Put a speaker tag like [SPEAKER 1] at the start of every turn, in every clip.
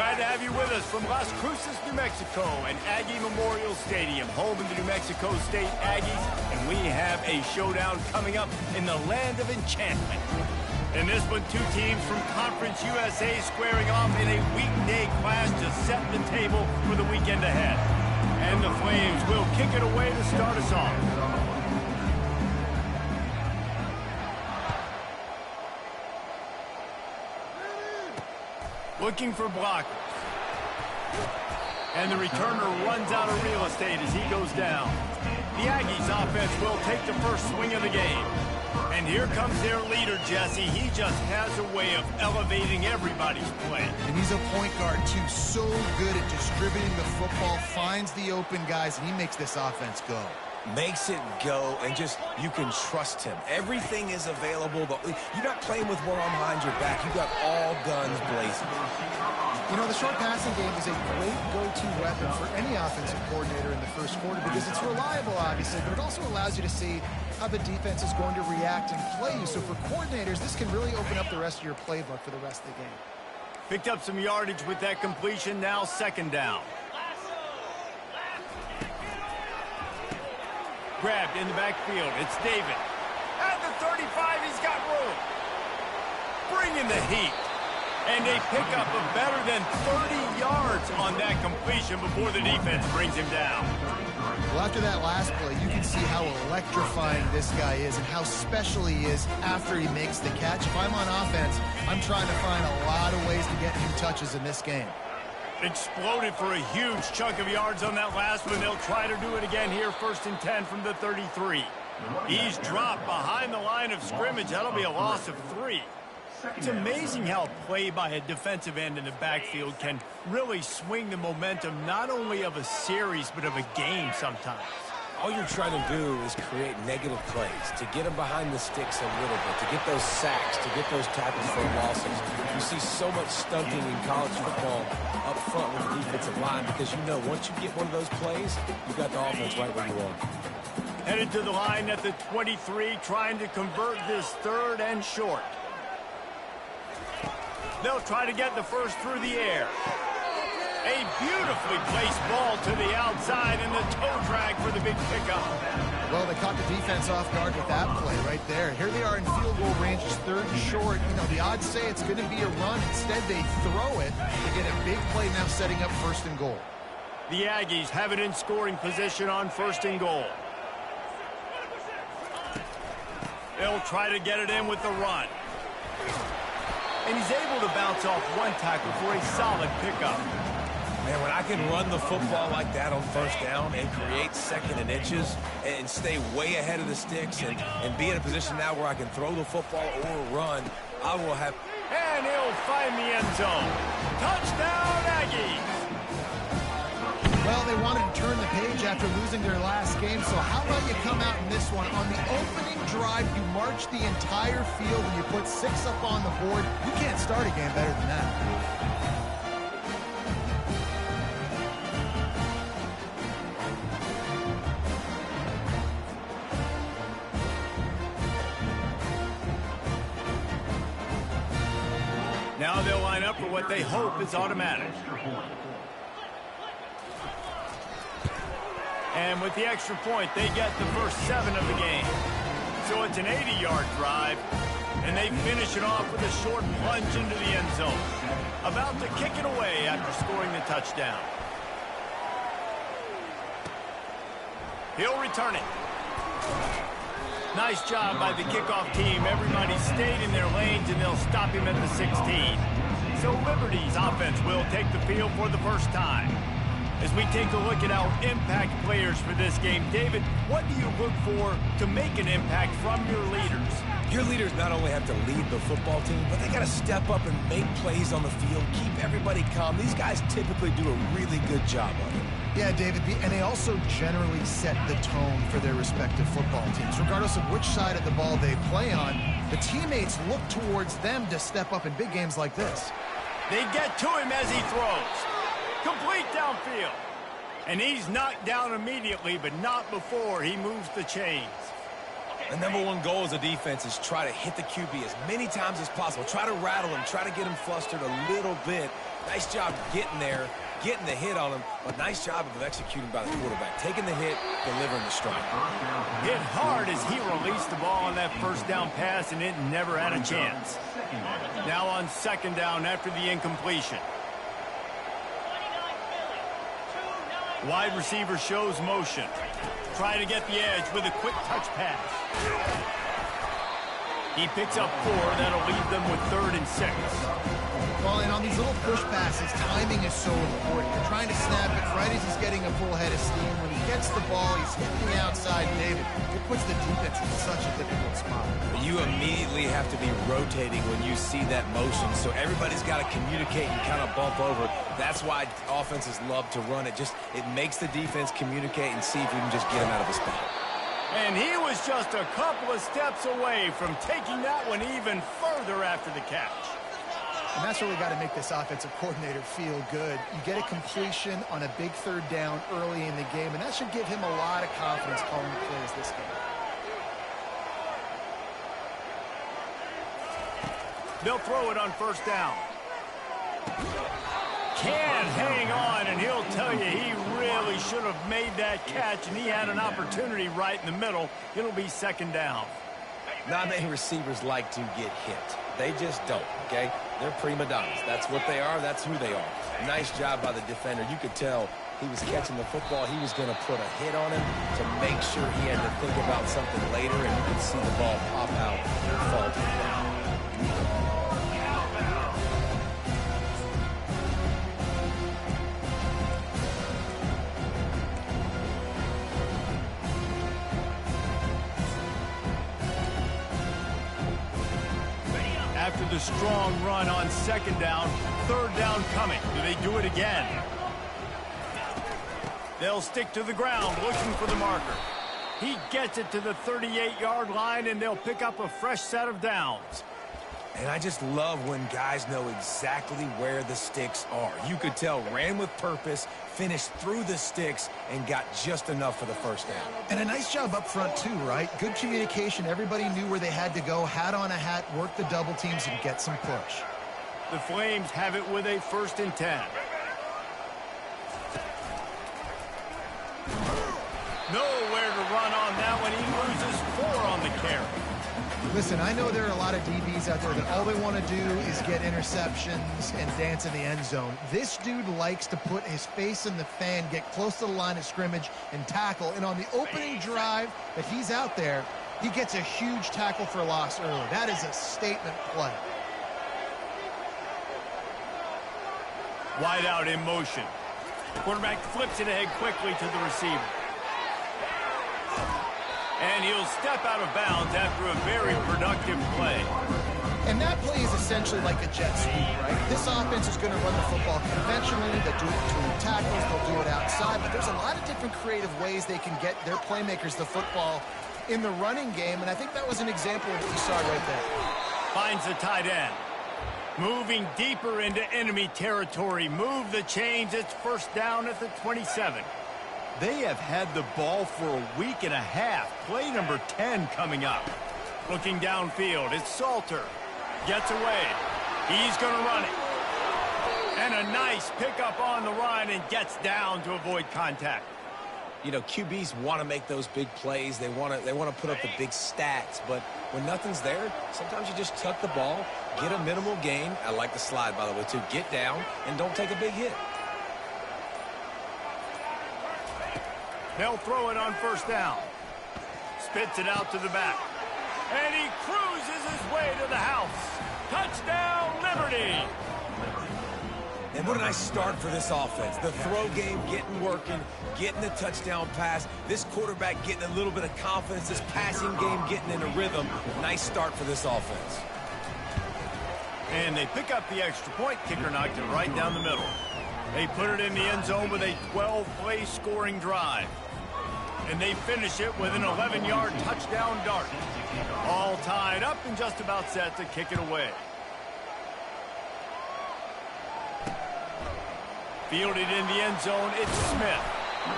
[SPEAKER 1] Glad to have you with us from Las Cruces, New Mexico, and Aggie Memorial Stadium, home of the New Mexico State Aggies, and we have a showdown coming up in the land of enchantment. In this one, two teams from Conference USA squaring off in a weekday clash to set the table for the weekend ahead. And the Flames will kick it away to start us off. Looking for blockers. And the returner runs out of real estate as he goes down. The Aggies offense will take the first swing of the game. And here comes their leader, Jesse. He just has a way of elevating everybody's play.
[SPEAKER 2] And he's a point guard, too. So good at distributing the football, finds the open guys, and he makes this offense go.
[SPEAKER 3] Makes it go, and just, you can trust him. Everything is available. You're not playing with one arm behind your back. You got all guns blazing.
[SPEAKER 2] You know, the short passing game is a great go-to weapon for any offensive coordinator in the first quarter because it's reliable, obviously, but it also allows you to see how the defense is going to react and play you. So for coordinators, this can really open up the rest of your playbook for the rest of the game.
[SPEAKER 1] Picked up some yardage with that completion, now second down. Grabbed in the backfield. It's David. At the 35, he's got room. Bringing the heat. And a pickup of better than 30 yards on that completion before the defense brings him down.
[SPEAKER 2] Well, after that last play, you can see how electrifying this guy is and how special he is after he makes the catch. If I'm on offense, I'm trying to find a lot of ways to get him touches in this game.
[SPEAKER 1] Exploded for a huge chunk of yards on that last one. They'll try to do it again here, 1st and 10 from the 33. He's dropped behind the line of scrimmage. That'll be a loss of 3. It's amazing how play by a defensive end in the backfield can really swing the momentum not only of a series but of a game sometimes.
[SPEAKER 3] All you're trying to do is create negative plays, to get them behind the sticks a little bit, to get those sacks, to get those tackles for losses. You see so much stunting in college football up front with the defensive line because you know once you get one of those plays, you got the offense right where you want.
[SPEAKER 1] Headed to the line at the 23, trying to convert this 3rd and short. They'll try to get the first through the air. A beautifully placed ball to the outside and the toe drag for the big pickup.
[SPEAKER 2] Well, they caught the defense off guard with that play right there. Here they are in field goal range, 3rd and short. You know, the odds say it's going to be a run. Instead, they throw it to get a big play now setting up 1st and goal.
[SPEAKER 1] The Aggies have it in scoring position on 1st and goal. They'll try to get it in with the run. And he's able to bounce off one tackle for a solid pickup.
[SPEAKER 3] Man, when I can run the football like that on 1st down and create 2nd and inches and stay way ahead of the sticks and be in a position now where I can throw the football or run, I will have...
[SPEAKER 1] And he'll find the end zone. Touchdown, Aggies!
[SPEAKER 2] Well, they wanted to turn the page after losing their last game, so how about you come out in this one? On the opening drive, you march the entire field and you put 6 up on the board. You can't start a game better than that.
[SPEAKER 1] Now they'll line up for what they hope is automatic. And with the extra point, they get the first 7 of the game. So it's an 80-yard drive, and they finish it off with a short plunge into the end zone. About to kick it away after scoring the touchdown. He'll return it. Nice job by the kickoff team. Everybody stayed in their lanes, and they'll stop him at the 16. So Liberty's offense will take the field for the first time. As we take a look at our impact players for this game, David, what do you look for to make an impact from your leaders?
[SPEAKER 3] Your leaders not only have to lead the football team, but they got to step up and make plays on the field, keep everybody calm. These guys typically do a really good job of it.
[SPEAKER 2] Yeah, David, and they also generally set the tone for their respective football teams. Regardless of which side of the ball they play on, the teammates look towards them to step up in big games like this.
[SPEAKER 1] They get to him as he throws. Complete downfield. And he's knocked down immediately, but not before he moves the chains.
[SPEAKER 3] The #1 goal as a defense is try to hit the QB as many times as possible. Try to rattle him, try to get him flustered a little bit, Nice job getting there, getting the hit on him, but nice job of executing by the quarterback. Taking the hit, delivering the strike.
[SPEAKER 1] Hit hard as he released the ball on that first down pass, and it never had a chance. Now on second down after the incompletion. Wide receiver shows motion. Try to get the edge with a quick touch pass. He picks up 4. That'll leave them with 3rd and 6.
[SPEAKER 2] Well, and on these little push passes, timing is so important. You're trying to snap it right as he's getting a full head of steam. When he gets the ball, he's hitting the outside. David, it puts the defense in such a difficult spot.
[SPEAKER 3] You immediately have to be rotating when you see that motion, so everybody's got to communicate and kind of bump over. That's why offenses love to run it. It makes the defense communicate and see if you can just get him out of a spot.
[SPEAKER 1] And he was just a couple of steps away from taking that one even further after the catch.
[SPEAKER 2] And that's really got to make this offensive coordinator feel good. You get a completion on a big 3rd down early in the game, and that should give him a lot of confidence calling plays this game.
[SPEAKER 1] They'll throw it on first down. Can't hang on, and he'll tell you he really should have made that catch, and he had an opportunity right in the middle. It'll be second down.
[SPEAKER 3] Not many receivers like to get hit. They just don't, okay? They're prima donnas. That's what they are. That's who they are. Nice job by the defender. You could tell he was catching the football. He was going to put a hit on him to make sure he had to think about something later, and you could see the ball pop out and fall to the ground.
[SPEAKER 1] After the strong run on second down, 3rd down coming. Do they do it again? They'll stick to the ground looking for the marker. He gets it to the 38-yard line, and they'll pick up a fresh set of downs.
[SPEAKER 3] And I just love when guys know exactly where the sticks are. You could tell ran with purpose, finished through the sticks, and got just enough for the first down.
[SPEAKER 2] And a nice job up front, too, right? Good communication. Everybody knew where they had to go, hat on a hat, work the double teams, and get some push.
[SPEAKER 1] The Flames have it with a 1st and 10. Nowhere to run on that one. He loses 4 on the carry.
[SPEAKER 2] Listen, I know there are a lot of DBs out there that all they want to do is get interceptions and dance in the end zone. This dude likes to put his face in the fan, get close to the line of scrimmage, and tackle. And on the opening drive that he's out there, he gets a huge tackle for loss early. That is a statement play.
[SPEAKER 1] Wide out in motion. Quarterback flips it ahead quickly to the receiver. And he'll step out of bounds after a very productive play.
[SPEAKER 2] And that play is essentially like a jet sweep, right? This offense is going to run the football conventionally. They'll do it between tackles. They'll do it outside. But there's a lot of different creative ways they can get their playmakers the football in the running game. And I think that was an example of what you saw right there.
[SPEAKER 1] Finds the tight end. Moving deeper into enemy territory. Move the chains. It's first down at the 27. They have had the ball for a week and a half. Play number 10 coming up. Looking downfield, it's Salter. Gets away. He's going to run it. And a nice pickup on the run and gets down to avoid contact.
[SPEAKER 3] You know, QBs want to make those big plays. They want to put up the big stats. But when nothing's there, sometimes you just tuck the ball, get a minimal gain. I like the slide, by the way, too. Get down and don't take a big hit.
[SPEAKER 1] They'll throw it on first down. Spits it out to the back. And he cruises his way to the house. Touchdown, Liberty!
[SPEAKER 3] And what a nice start for this offense. The throw game working, getting the touchdown pass. This quarterback getting a little bit of confidence. This passing game getting in a rhythm. Nice start for this offense.
[SPEAKER 1] And they pick up the extra point. Kicker knocked it right down the middle. They put it in the end zone with a 12-play scoring drive. And they finish it with an 11-yard touchdown dart. All tied up and just about set to kick it away. Fielded in the end zone, it's Smith.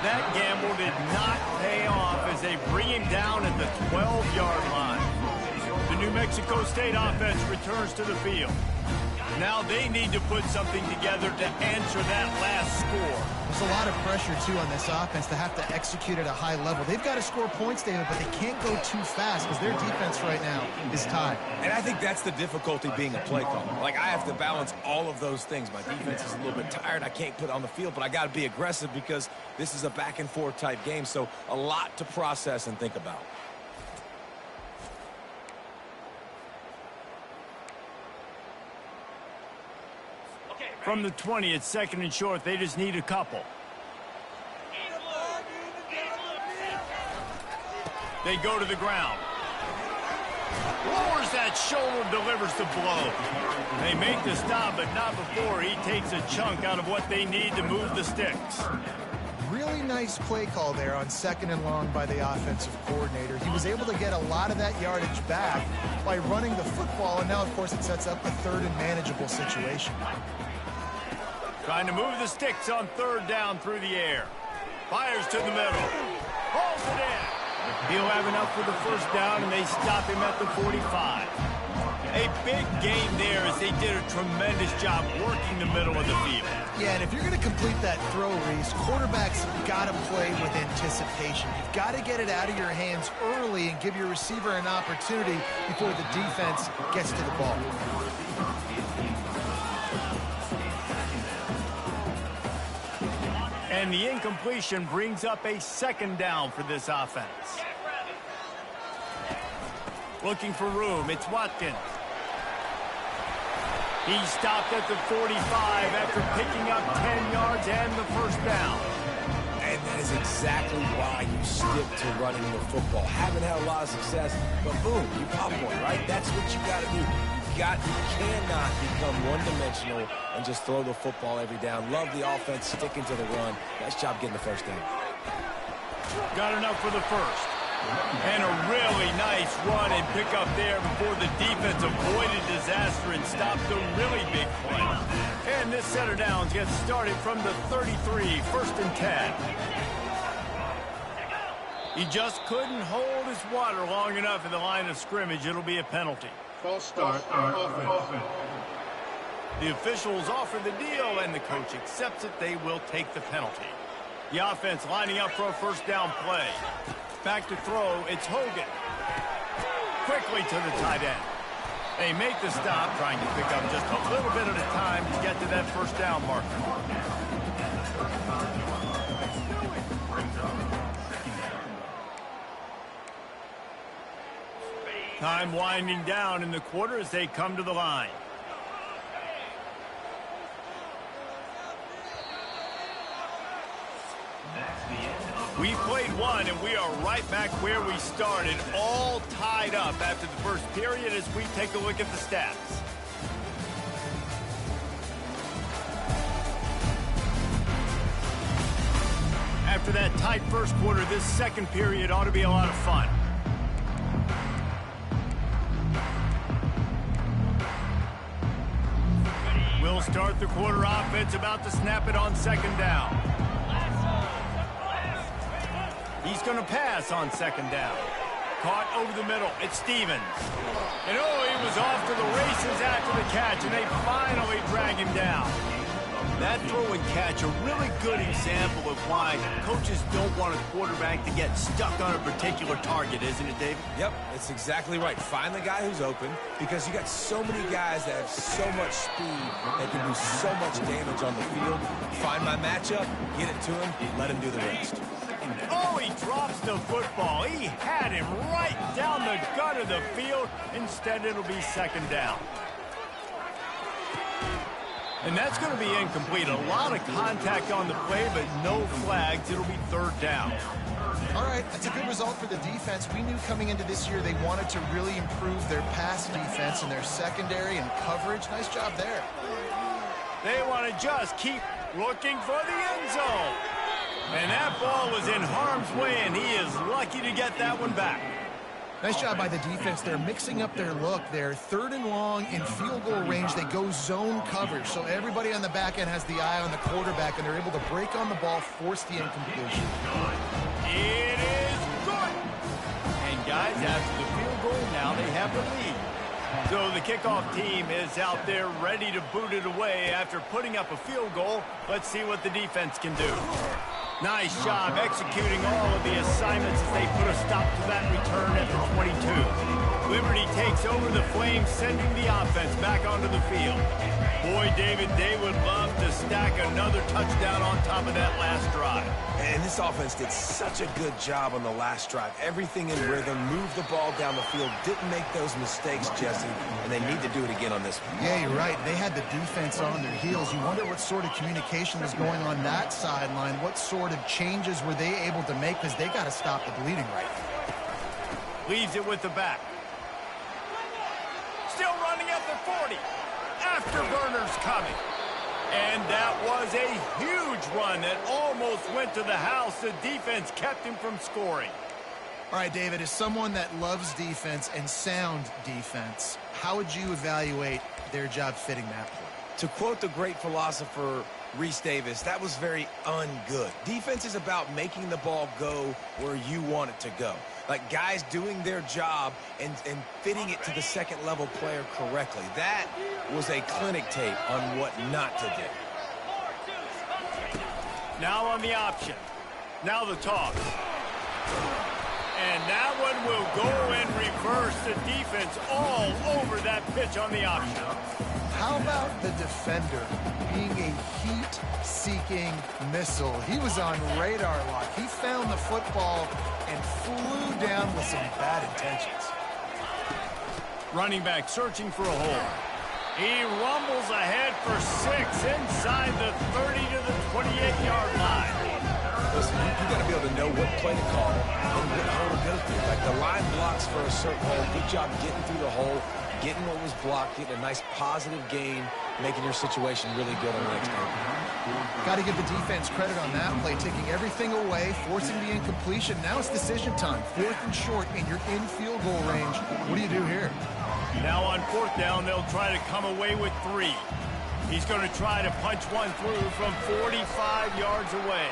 [SPEAKER 1] That gamble did not pay off as they bring him down at the 12-yard line. The New Mexico State offense returns to the field. Now they need to put something together to answer that last score.
[SPEAKER 2] There's a lot of pressure, too, on this offense to have to execute at a high level. They've got to score points, David, but they can't go too fast because their defense right now is tied.
[SPEAKER 3] And I think that's the difficulty being a play caller. Like, I have to balance all of those things. My defense is a little bit tired. I can't put it on the field, but I got to be aggressive because this is a back-and-forth type game, so a lot to process and think about.
[SPEAKER 1] From the 20, it's second and short. They just need a couple. They go to the ground. Lowers that shoulder, delivers the blow. They make the stop, but not before he takes a chunk out of what they need to move the sticks.
[SPEAKER 2] Really nice play call there on second and long by the offensive coordinator. He was able to get a lot of that yardage back by running the football, and now, of course, it sets up a third and manageable situation.
[SPEAKER 1] Trying to move the sticks on third down through the air. Fires to the middle. Holds it in. He'll have enough for the first down, and they stop him at the 45. A big gain there as they did a tremendous job working the middle of the field.
[SPEAKER 2] Yeah, and if you're going to complete that throw, Reese, quarterbacks got to play with anticipation. You've got to get it out of your hands early and give your receiver an opportunity before the defense gets to the ball.
[SPEAKER 1] And the incompletion brings up a second down for this offense. Looking for room, it's Watkins. He stopped at the 45 after picking up 10 yards and the first down.
[SPEAKER 3] And that is exactly why you stick to running the football. Haven't had a lot of success, but boom, you pop one, right? That's what you got to do. You cannot become one-dimensional and just throw the football every down. Love the offense sticking to the run. Nice job getting the first down.
[SPEAKER 1] Got enough for the first. And a really nice run and pick up there before the defense avoided disaster and stopped a really big play. And this set of downs gets started from the 33, first and 10. He just couldn't hold his water long enough in the line of scrimmage. It'll be a penalty.
[SPEAKER 4] False start offense.
[SPEAKER 1] The officials offer the deal, and the coach accepts it. They will take the penalty. The offense lining up for a first down play. Back to throw, it's Hogan. Quickly to the tight end. They make the stop, trying to pick up just a little bit at a time to get to that first down marker. Time winding down in the quarter as they come to the line. We played one, and we are right back where we started, all tied up after the first period as we take a look at the stats. After that tight first quarter, this second period ought to be a lot of fun. We'll start the quarter offense, about to snap it on second down. He's going to pass on second down. Caught over the middle. It's Stevens. And oh, he was off to the races after the catch, and they finally drag him down. That throw and catch, a really good example of why coaches don't want a quarterback to get stuck on a particular target, isn't it, David?
[SPEAKER 3] Yep, that's exactly right. Find the guy who's open, because you got so many guys that have so much speed that can do so much damage on the field. Find my matchup, get it to him, let him do the rest.
[SPEAKER 1] Oh, he drops the football. He had him right down the gut of the field. Instead, it'll be second down. And that's going to be incomplete. A lot of contact on the play, but no flags. It'll be third down.
[SPEAKER 2] All right, that's a good result for the defense. We knew coming into this year they wanted to really improve their pass defense and their secondary and coverage. Nice job there.
[SPEAKER 1] They want to just keep looking for the end zone. And that ball was in harm's way, and he is lucky to get that one back.
[SPEAKER 2] Nice job by the defense. They're mixing up their look. They're third and long in field goal range. They go zone coverage. So everybody on the back end has the eye on the quarterback, and they're able to break on the ball, force the incompletion.
[SPEAKER 1] It is good. And guys, after the field goal, now they have the lead. So the kickoff team is out there ready to boot it away after putting up a field goal. Let's see what the defense can do. Nice job executing all of the assignments as they put a stop to that return at the 22. Liberty takes over the Flames, sending the offense back onto the field. Boy, David, they would love to stack another touchdown on top of that last drive.
[SPEAKER 3] And this offense did such a good job on the last drive. Everything in rhythm, moved the ball down the field, didn't make those mistakes, Jesse, and they need to do it again on this one.
[SPEAKER 2] Yeah, you're right. They had the defense on their heels. You wonder what sort of communication was going on that sideline. What sort of changes were they able to make, because they got to stop the bleeding right now.
[SPEAKER 1] Leaves it with the back. Still running at the 40. Afterburners coming. And that was a huge run that almost went to the house. The defense kept him from scoring.
[SPEAKER 2] All right, David, as someone that loves defense and sound defense, how would you evaluate their job fitting that play?
[SPEAKER 3] To quote the great philosopher Reese Davis, that was very ungood. Defense is about making the ball go where you want it to go. Like guys doing their job and fitting it to the second level player correctly. That was a clinic tape on what not to do.
[SPEAKER 1] Now on the option. Now the toss. And that one will go in reverse. The defense all over that pitch on the option.
[SPEAKER 2] How about the defender being a heat-seeking missile? He was on radar lock. He found the football and flew down with some bad intentions.
[SPEAKER 1] Running back searching for a hole. He rumbles ahead for 6 inside the 30 to the 28-yard line.
[SPEAKER 3] Listen, you got to be able to know what play to call and what hole to go through. Like the line blocks for a certain hole. Good job getting through the hole, getting what was blocked, getting a nice positive gain, making your situation really good on the next game.
[SPEAKER 2] Got to give the defense credit on that play, taking everything away, forcing the incompletion. Now it's decision time. 4th and short, and you're in field goal range. What do you do here?
[SPEAKER 1] Now on 4th down, they'll try to come away with 3. He's going to try to punch one through from 45 yards away.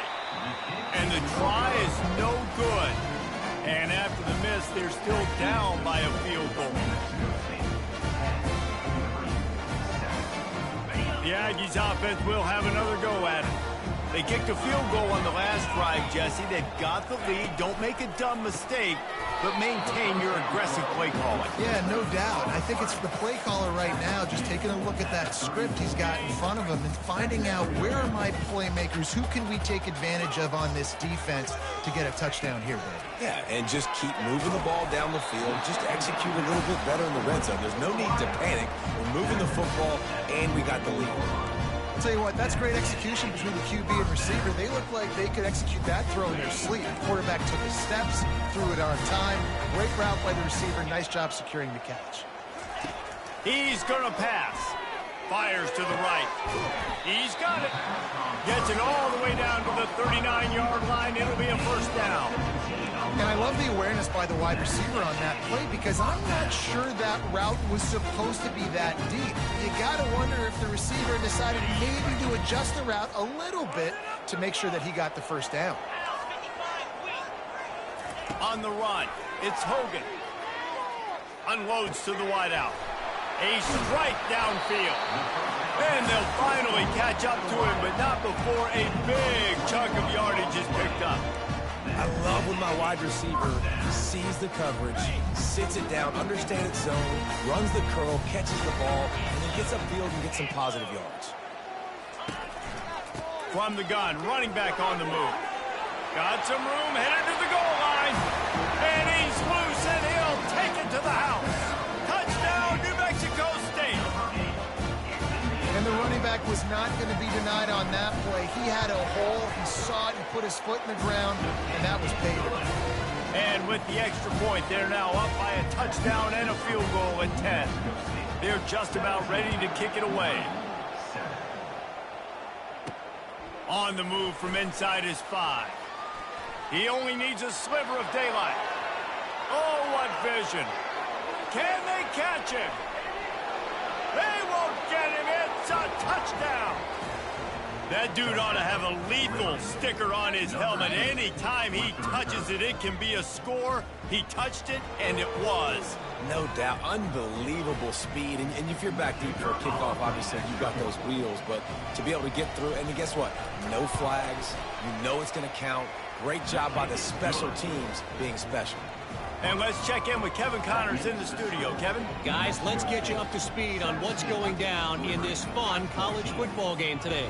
[SPEAKER 1] And the try is no good. And after the miss, they're still down by a field goal. The Aggies offense will have another go at it. They kicked a field goal on the last drive, Jesse. They've got the lead. Don't make a dumb mistake, but maintain your aggressive play calling.
[SPEAKER 2] Yeah, no doubt. I think it's the play caller right now just taking a look at that script he's got in front of him and finding out where are my playmakers, who can we take advantage of on this defense to get a touchdown here, Dave.
[SPEAKER 3] Yeah, and just keep moving the ball down the field. Just execute a little bit better in the red zone. There's no need to panic. We're moving the football, and we got the lead.
[SPEAKER 2] I'll tell you what, that's great execution between the QB and receiver. They look like they could execute that throw in their sleep. The quarterback took his steps, threw it on time. Great route by the receiver. Nice job securing the catch.
[SPEAKER 1] He's going to pass. Fires to the right. He's got it. Gets it all the way down to the 39-yard line. It'll be a first down.
[SPEAKER 2] And I love the awareness by the wide receiver on that play because I'm not sure that route was supposed to be that deep. You got to wonder if the receiver decided maybe to adjust the route a little bit to make sure that he got the first down.
[SPEAKER 1] On the run, it's Hogan. Unloads to the wideout. A strike downfield. And they'll finally catch up to him, but not before a big chunk of yardage is picked up.
[SPEAKER 3] I love when my wide receiver sees the coverage, sits it down, understands its zone, runs the curl, catches the ball, and then gets upfield and gets some positive yards.
[SPEAKER 1] From the gun, running back on the move. Got some room, headed to the goal line. And he's loose, and he'll take it to the house. Touchdown, New Mexico State.
[SPEAKER 2] And the running back was not going to be denied on that play. He had a hole, he saw it, and put his foot in the ground, and that was paid.
[SPEAKER 1] And with the extra point, they're now up by a touchdown and a field goal at 10. They're just about ready to kick it away. On the move from inside his 5. He only needs a sliver of daylight. Oh, what vision. Can they catch him? They won't get him. It's a touchdown. That dude ought to have a lethal sticker on his helmet. Anytime he touches it, it can be a score. He touched it, and it was.
[SPEAKER 3] No doubt. Unbelievable speed. And if you're back deep for a kickoff, obviously you've got those wheels. But to be able to get through, and then guess what? No flags. You know it's going to count. Great job by the special teams being special.
[SPEAKER 1] And let's check in with Kevin Connors in the studio. Kevin?
[SPEAKER 5] Guys, let's get you up to speed on what's going down in this fun college football game today.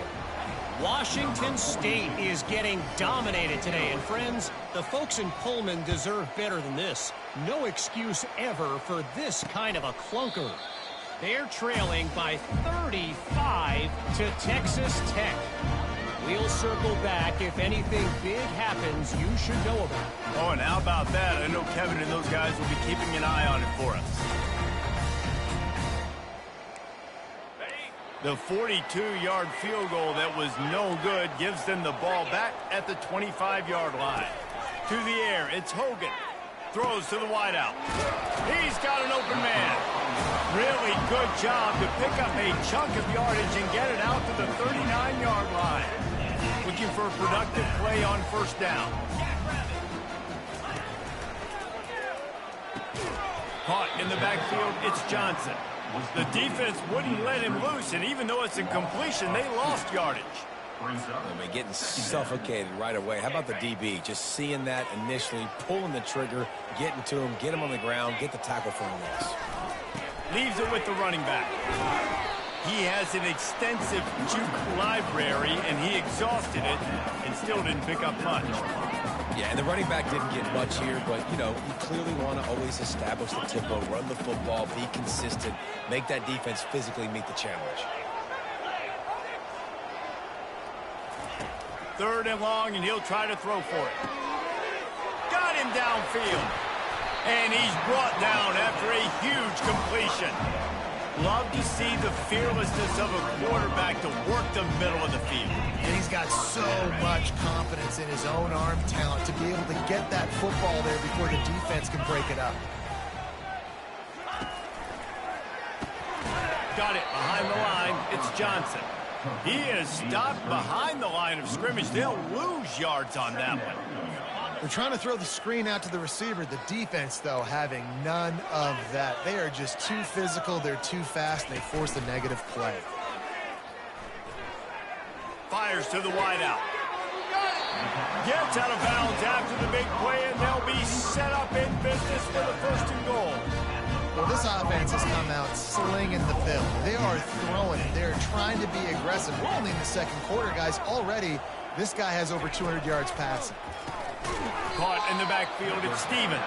[SPEAKER 5] Washington State is getting dominated today. And friends, the folks in Pullman deserve better than this. No excuse ever for this kind of a clunker. They're trailing by 35 to Texas Tech. We'll circle back if anything big happens you should know about.
[SPEAKER 1] Oh, and how about that? I know Kevin and those guys will be keeping an eye on it for us. The 42-yard field goal that was no good gives them the ball back at the 25-yard line. To the air, it's Hogan. Throws to the wideout. He's got an open man. Really good job to pick up a chunk of yardage and get it out to the 39-yard line. Looking for a productive play on first down. Caught in the backfield, it's Johnson. The defense wouldn't let him loose, and even though it's a completion, they lost yardage.
[SPEAKER 3] I mean, getting suffocated right away. How about the DB? Just seeing that initially, pulling the trigger, getting to him, get him on the ground, get the tackle for a loss.
[SPEAKER 1] Leaves it with the running back. He has an extensive juke library, and he exhausted it and still didn't pick up much.
[SPEAKER 3] Yeah, and the running back didn't get much here, but, you know, you clearly want to always establish the tempo, run the football, be consistent, make that defense physically meet the challenge.
[SPEAKER 1] Third and long, and he'll try to throw for it. Got him downfield. And he's brought down after a huge completion. Love to see the fearlessness of a quarterback to work the middle of the field.
[SPEAKER 2] And he's got so much confidence in his own arm talent to be able to get that football there before the defense can break it up.
[SPEAKER 1] Got it behind the line. It's Johnson. He is stopped behind the line of scrimmage. They'll lose yards on that one.
[SPEAKER 2] They're trying to throw the screen out to the receiver. The defense, though, having none of that. They are just too physical. They're too fast. And they force the negative play.
[SPEAKER 1] Fires to the wideout. Gets out of bounds after the big play, and they'll be set up in business for the first and goal.
[SPEAKER 2] Well, this offense has come out slinging the film. They are throwing it. They're trying to be aggressive. We're only in the second quarter, guys. Already, this guy has over 200 yards passing.
[SPEAKER 1] Caught in the backfield, it's Stevens.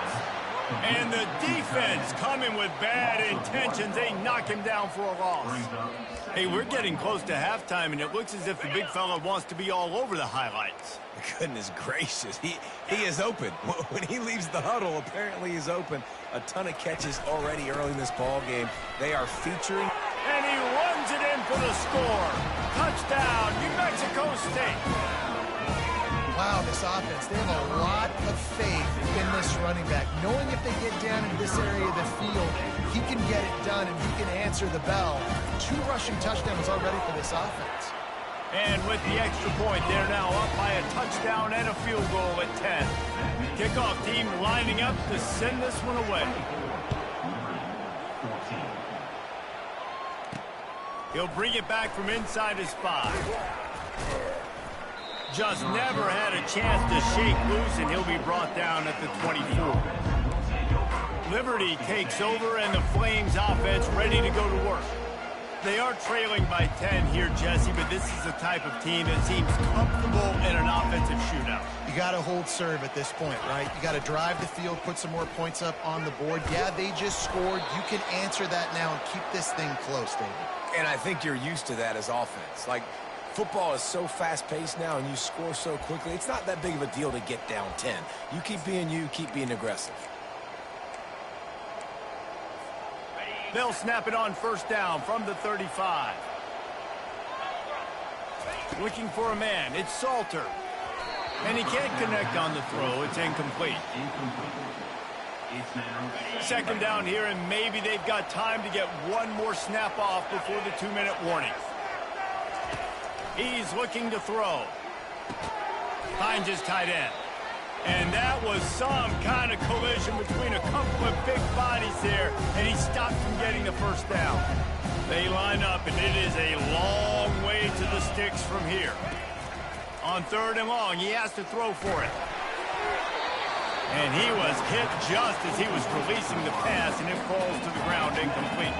[SPEAKER 1] And the defense coming with bad intentions. They knock him down for a loss. Hey, we're getting close to halftime, and it looks as if the big fella wants to be all over the highlights.
[SPEAKER 3] Goodness gracious, he is open. When he leaves the huddle, apparently he's open. A ton of catches already early in this ball game. They are featuring.
[SPEAKER 1] And he runs it in for the score. Touchdown, New Mexico State.
[SPEAKER 2] Wow, this offense, they have a lot of faith in this running back. Knowing if they get down into this area of the field, he can get it done and he can answer the bell. 2 rushing touchdowns already for this offense.
[SPEAKER 1] And with the extra point, they're now up by a touchdown and a field goal at 10. Kickoff team lining up to send this one away. He'll bring it back from inside his 5. Just never had a chance to shake loose, and he'll be brought down at the 24. Liberty takes over, and the Flames offense ready to go to work. They are trailing by 10 here, Jesse, but this is the type of team that seems comfortable in an offensive shootout.
[SPEAKER 2] You got to hold serve at this point, right? You got to drive the field, put some more points up on the board. Yeah, they just scored. You can answer that now and keep this thing close, David.
[SPEAKER 3] And I think you're used to that as offense. Like, football is so fast-paced now, and you score so quickly. It's not that big of a deal to get down 10. You keep being aggressive.
[SPEAKER 1] They'll snap it on first down from the 35. Looking for a man. It's Salter. And he can't connect on the throw. It's incomplete. Second down here, and maybe they've got time to get one more snap off before the 2-minute warning. He's looking to throw. Finds his tight end. And that was some kind of collision between a couple of big bodies there, and he stopped from getting the first down. They line up, and it is a long way to the sticks from here. On 3rd and long, he has to throw for it. And he was hit just as he was releasing the pass, and it falls to the ground incomplete.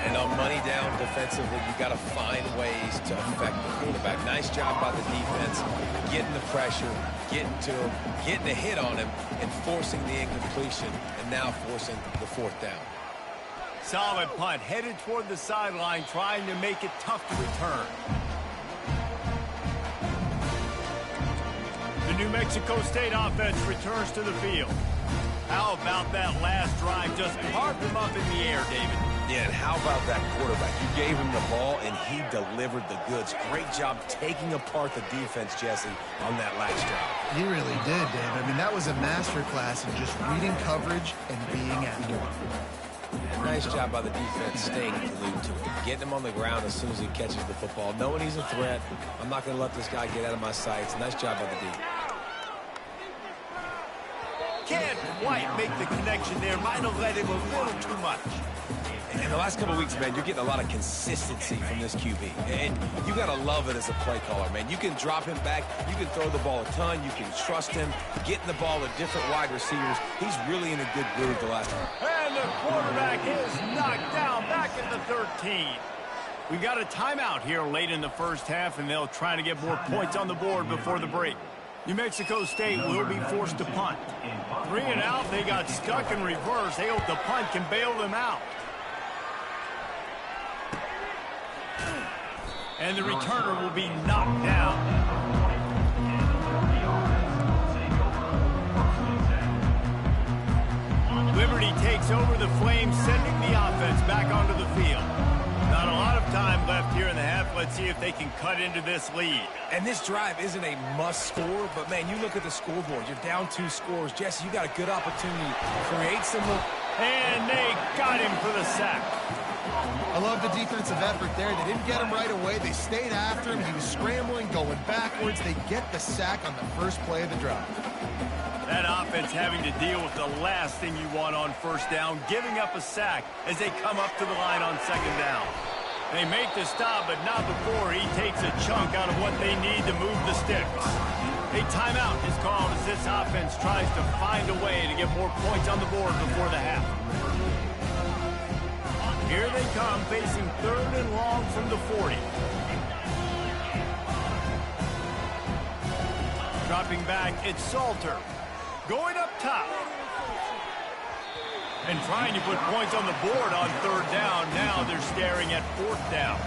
[SPEAKER 3] And on money down defensively, you got to find ways to affect the quarterback. Nice job by the defense, getting the pressure, getting to him, getting a hit on him, and forcing the incompletion, and now forcing the 4th down.
[SPEAKER 1] Solid punt, headed toward the sideline, trying to make it tough to return. The New Mexico State offense returns to the field. How about that last drive? Just carved him up in the air, David.
[SPEAKER 3] Yeah, and how about that quarterback? You gave him the ball, and he delivered the goods. Great job taking apart the defense, Jesse, on that last drive.
[SPEAKER 2] He really did, Dave. I mean, that was a masterclass in just reading coverage and being accurate.
[SPEAKER 3] Nice job by the defense staying glued to him, getting him on the ground as soon as he catches the football, knowing he's a threat. I'm not going to let this guy get out of my sights. Nice job by the D.
[SPEAKER 1] Can't quite make the connection there. Might have let him a little too much.
[SPEAKER 3] In the last couple of weeks, man, you're getting a lot of consistency from this QB. And you got to love it as a play caller, man. You can drop him back. You can throw the ball a ton. You can trust him, getting the ball to different wide receivers. He's really in a good groove the last time.
[SPEAKER 1] And the quarterback is knocked down back at the 13. We got a timeout here late in the first half, and they'll try to get more points on the board before the break. New Mexico State will be forced to punt. 3 and out, they got stuck in reverse. They hope the punt can bail them out. And the returner will be knocked down. Liberty takes over the Flames, sending the offense back onto the field. Not a lot of time left here in the half. Let's see if they can cut into this lead.
[SPEAKER 3] And this drive isn't a must score, but, man, you look at the scoreboard. You're down 2 scores. Jesse, you got a good opportunity to create some...
[SPEAKER 1] And they got him for the sack.
[SPEAKER 2] I love the defensive effort there. They didn't get him right away. They stayed after him. He was scrambling, going backwards. They get the sack on the first play of the drive.
[SPEAKER 1] That offense having to deal with the last thing you want on first down, giving up a sack as they come up to the line on 2nd down. They make the stop, but not before he takes a chunk out of what they need to move the sticks. A timeout is called as this offense tries to find a way to get more points on the board before the half. Here they come, facing 3rd and long from the 40. Dropping back, it's Salter. Going up top. And trying to put points on the board on 3rd down. Now they're staring at 4th down.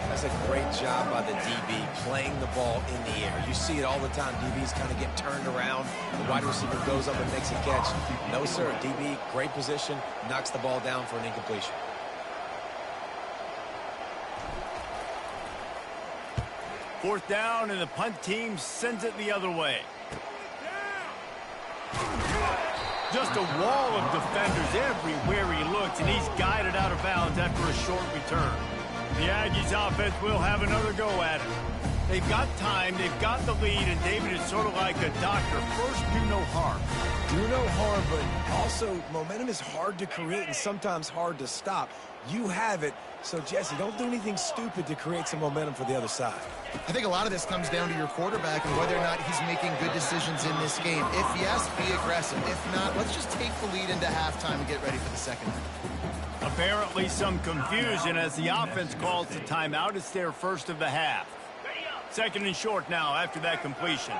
[SPEAKER 3] That's a great job by the DB, playing the ball in the air. You see it all the time. DBs kind of get turned around. The wide receiver goes up and makes a catch. No, sir. DB, great position, knocks the ball down for an incompletion.
[SPEAKER 1] Fourth down, and the punt team sends it the other way. Just a wall of defenders everywhere he looks, and he's guided out of bounds after a short return. The Aggies offense will have another go at it. They've got time, they've got the lead, and David is sort of like a doctor. First, do no harm.
[SPEAKER 3] Do no harm, but also momentum is hard to create and sometimes hard to stop. You have it, so Jesse, don't do anything stupid to create some momentum for the other side.
[SPEAKER 2] I think a lot of this comes down to your quarterback and whether or not he's making good decisions in this game. If yes, be aggressive. If not, let's just take the lead into halftime and get ready for the second half.
[SPEAKER 1] Apparently some confusion as the offense calls the timeout. It's their first of the half. 2nd and short now after that completion.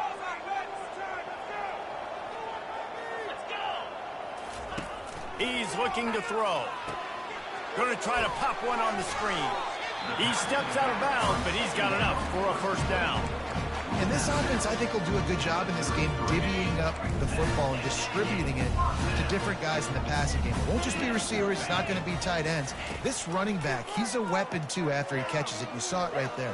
[SPEAKER 1] He's looking to throw. Going to try to pop one on the screen. He steps out of bounds, but he's got enough for a first down.
[SPEAKER 2] And this offense, I think, will do a good job in this game divvying up the football and distributing it to different guys in the passing game. It won't just be receivers. It's not going to be tight ends. This running back, he's a weapon, too, after he catches it. You saw it right there.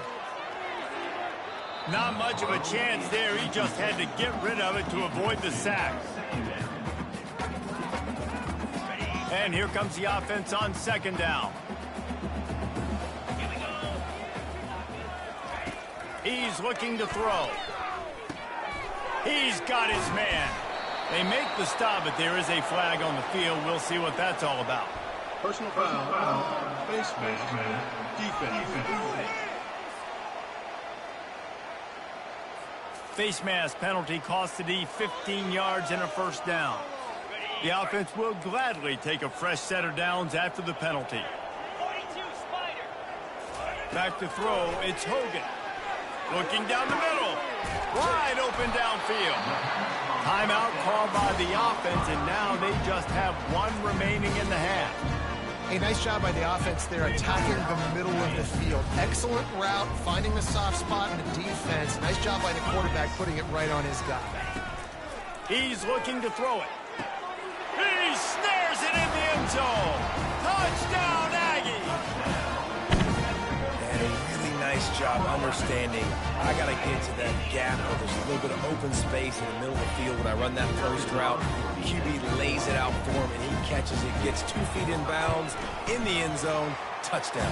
[SPEAKER 1] Not much of a chance there. He just had to get rid of it to avoid the sack. And here comes the offense on 2nd down. He's looking to throw. He's got his man. They make the stop, but there is a flag on the field. We'll see what that's all about.
[SPEAKER 4] Personal foul. Face man. Defense.
[SPEAKER 1] Face mask penalty cost the D 15 yards and a first down. The offense will gladly take a fresh set of downs after the penalty. Back to throw, it's Hogan. Looking down the middle. Wide open downfield. Timeout called by the offense, and now they just have one remaining in the half.
[SPEAKER 2] A nice job by the offense there, attacking the middle of the field. Excellent route, finding the soft spot in the defense. Nice job by the quarterback putting it right on his guy.
[SPEAKER 1] He's looking to throw it. He snares it in the end zone. Touchdown, Aggie.
[SPEAKER 3] And a really nice job understanding. I got to get to that gap where there's a little bit of open space in the middle of the field. When I run that post route, QB lays it out for him, and he catches it, gets 2 feet in bounds, in the end zone, touchdown.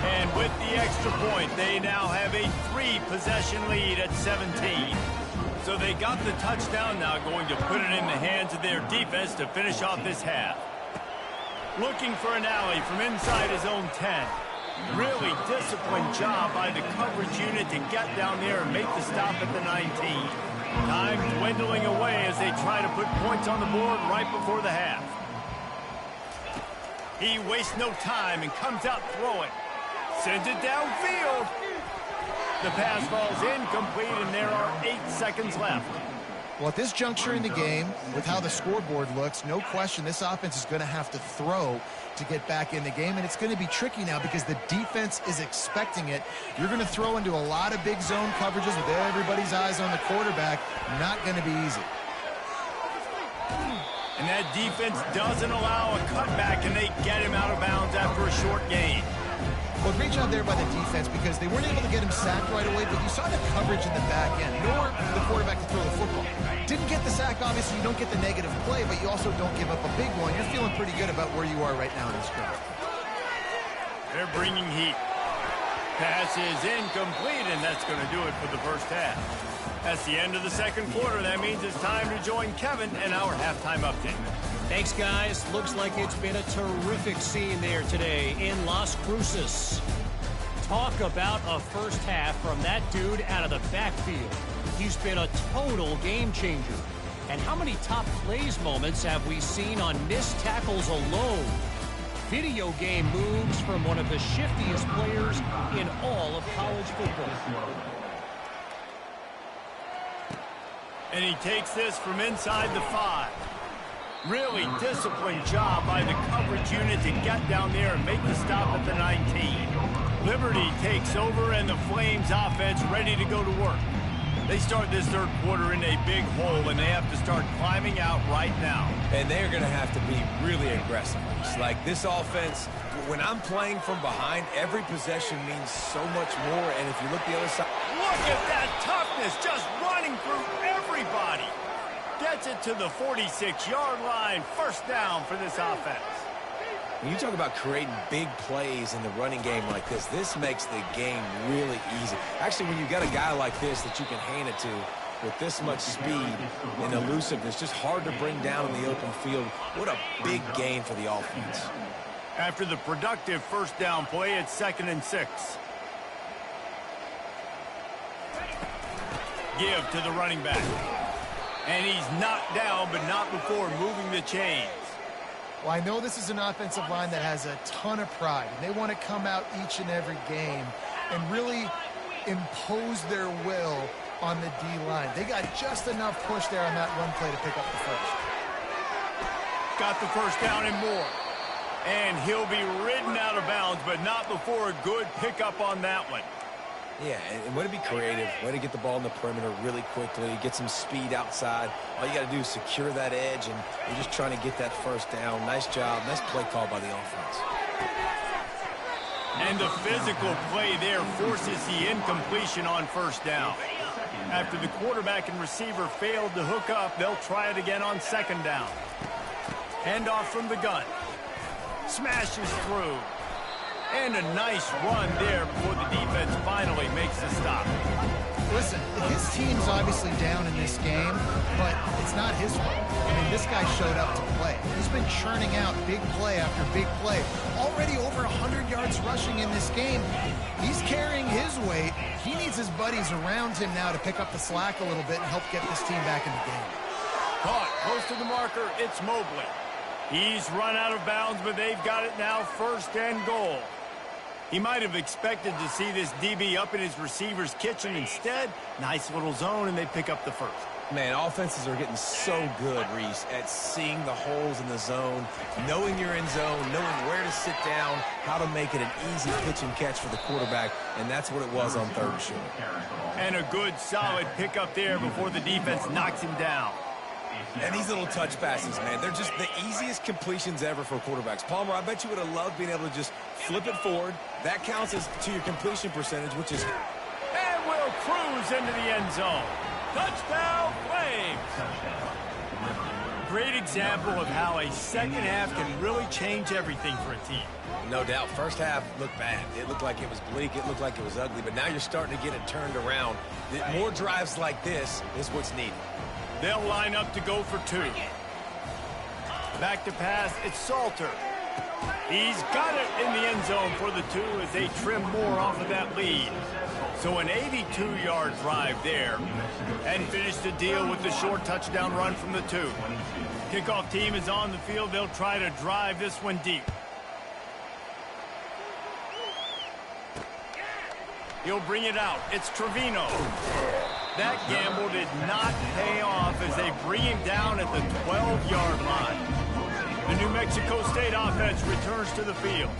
[SPEAKER 1] And with the extra point, they now have a 3-possession lead at 17. So they got the touchdown, now going to put it in the hands of their defense to finish off this half. Looking for an alley from inside his own 10. Really disciplined job by the coverage unit to get down there and make the stop at the 19. Time dwindling away as they try to put points on the board right before the half. He wastes no time and comes out throwing. Sends it downfield. The pass falls incomplete, and there are 8 seconds left.
[SPEAKER 2] Well, at this juncture in the game, with how the scoreboard looks, no question this offense is going to have to throw to get back in the game, and it's going to be tricky now because the defense is expecting it. You're going to throw into a lot of big zone coverages with everybody's eyes on the quarterback. Not going to be easy.
[SPEAKER 1] And that defense doesn't allow a cutback, and they get him out of bounds after a short gain.
[SPEAKER 2] Well, great job there by the defense because they weren't able to get him sacked right away, but you saw the coverage in the back end, nor the quarterback to throw the football. Didn't get the sack, obviously. You don't get the negative play, but you also don't give up a big one. You're feeling pretty good about where you are right now in this drive.
[SPEAKER 1] They're bringing heat. Pass is incomplete, and that's going to do it for the first half. That's the end of the second quarter. That means it's time to join Kevin and our halftime update.
[SPEAKER 5] Thanks, guys. Looks like it's been a terrific scene there today in Las Cruces. Talk about a first half from that dude out of the backfield. He's been a total game changer. And how many top plays moments have we seen on missed tackles alone? Video game moves from one of the shiftiest players in all of college football.
[SPEAKER 1] And he takes this from inside the 5. Really disciplined job by the coverage unit to get down there and make the stop at the 19. Liberty takes over, and the Flames offense ready to go to work. They start this third quarter in a big hole, and they have to start climbing out right now.
[SPEAKER 3] And they're going to have to be really aggressive. It's like this offense, when I'm playing from behind, every possession means so much more. And if you look the other side.
[SPEAKER 1] Look at that toughness, just running through everybody. Gets it to the 46-yard line. First down for this offense.
[SPEAKER 3] When you talk about creating big plays in the running game like this makes the game really easy. Actually, when you got a guy like this that you can hand it to with this much speed and elusiveness, just hard to bring down in the open field. What a big gain for the offense.
[SPEAKER 1] After the productive first down play, it's 2nd and 6. Give to the running back. And he's knocked down, but not before moving the chains.
[SPEAKER 2] Well, I know this is an offensive line that has a ton of pride, and they want to come out each and every game and really impose their will on the D-line. They got just enough push there on that run play to pick up the first.
[SPEAKER 1] Got the first down and more. And he'll be ridden out of bounds, but not before a good pickup on that one.
[SPEAKER 3] Yeah, and way to be creative, way to get the ball in the perimeter really quickly, get some speed outside. All you got to do is secure that edge, and you're just trying to get that first down. Nice job, nice play call by the offense.
[SPEAKER 1] And the physical play there forces the incompletion on first down. After the quarterback and receiver failed to hook up, they'll try it again on 2nd down. Handoff from the gun. Smashes through. And a nice run there before the defense finally makes the stop.
[SPEAKER 2] Listen, his team's obviously down in this game, but it's not his fault. I mean, this guy showed up to play. He's been churning out big play after big play. Already over 100 yards rushing in this game. He's carrying his weight. He needs his buddies around him now to pick up the slack a little bit and help get this team back in the game.
[SPEAKER 1] Caught close to the marker, it's Mobley. He's run out of bounds, but they've got it now, 1st and goal. He might have expected to see this DB up in his receiver's kitchen. Instead, nice little zone, and they pick up the first.
[SPEAKER 3] Man, offenses are getting so good, Reese, at seeing the holes in the zone, knowing you're in zone, knowing where to sit down, how to make it an easy pitch and catch for the quarterback, and that's what it was on 3rd and short.
[SPEAKER 1] And a good, solid pickup there before the defense knocks him down.
[SPEAKER 3] And these little touch passes, man, they're just the easiest completions ever for quarterbacks. Palmer, I bet you would have loved being able to just flip it forward. That counts as to your completion percentage, which is...
[SPEAKER 1] And will cruise into the end zone. Touchdown, Flames! Great example of how a second half can really change everything for a team.
[SPEAKER 3] No doubt. First half looked bad. It looked like it was bleak. It looked like it was ugly. But now you're starting to get it turned around. More drives like this is what's needed.
[SPEAKER 1] They'll line up to go for 2. Back to pass, it's Salter. He's got it in the end zone for the 2 as they trim more off of that lead. So an 82-yard drive there. And finish the deal with the short touchdown run from the 2. Kickoff team is on the field. They'll try to drive this one deep. He'll bring it out. It's Trevino. That gamble did not pay off as they bring him down at the 12-yard line. The New Mexico State offense returns to the field.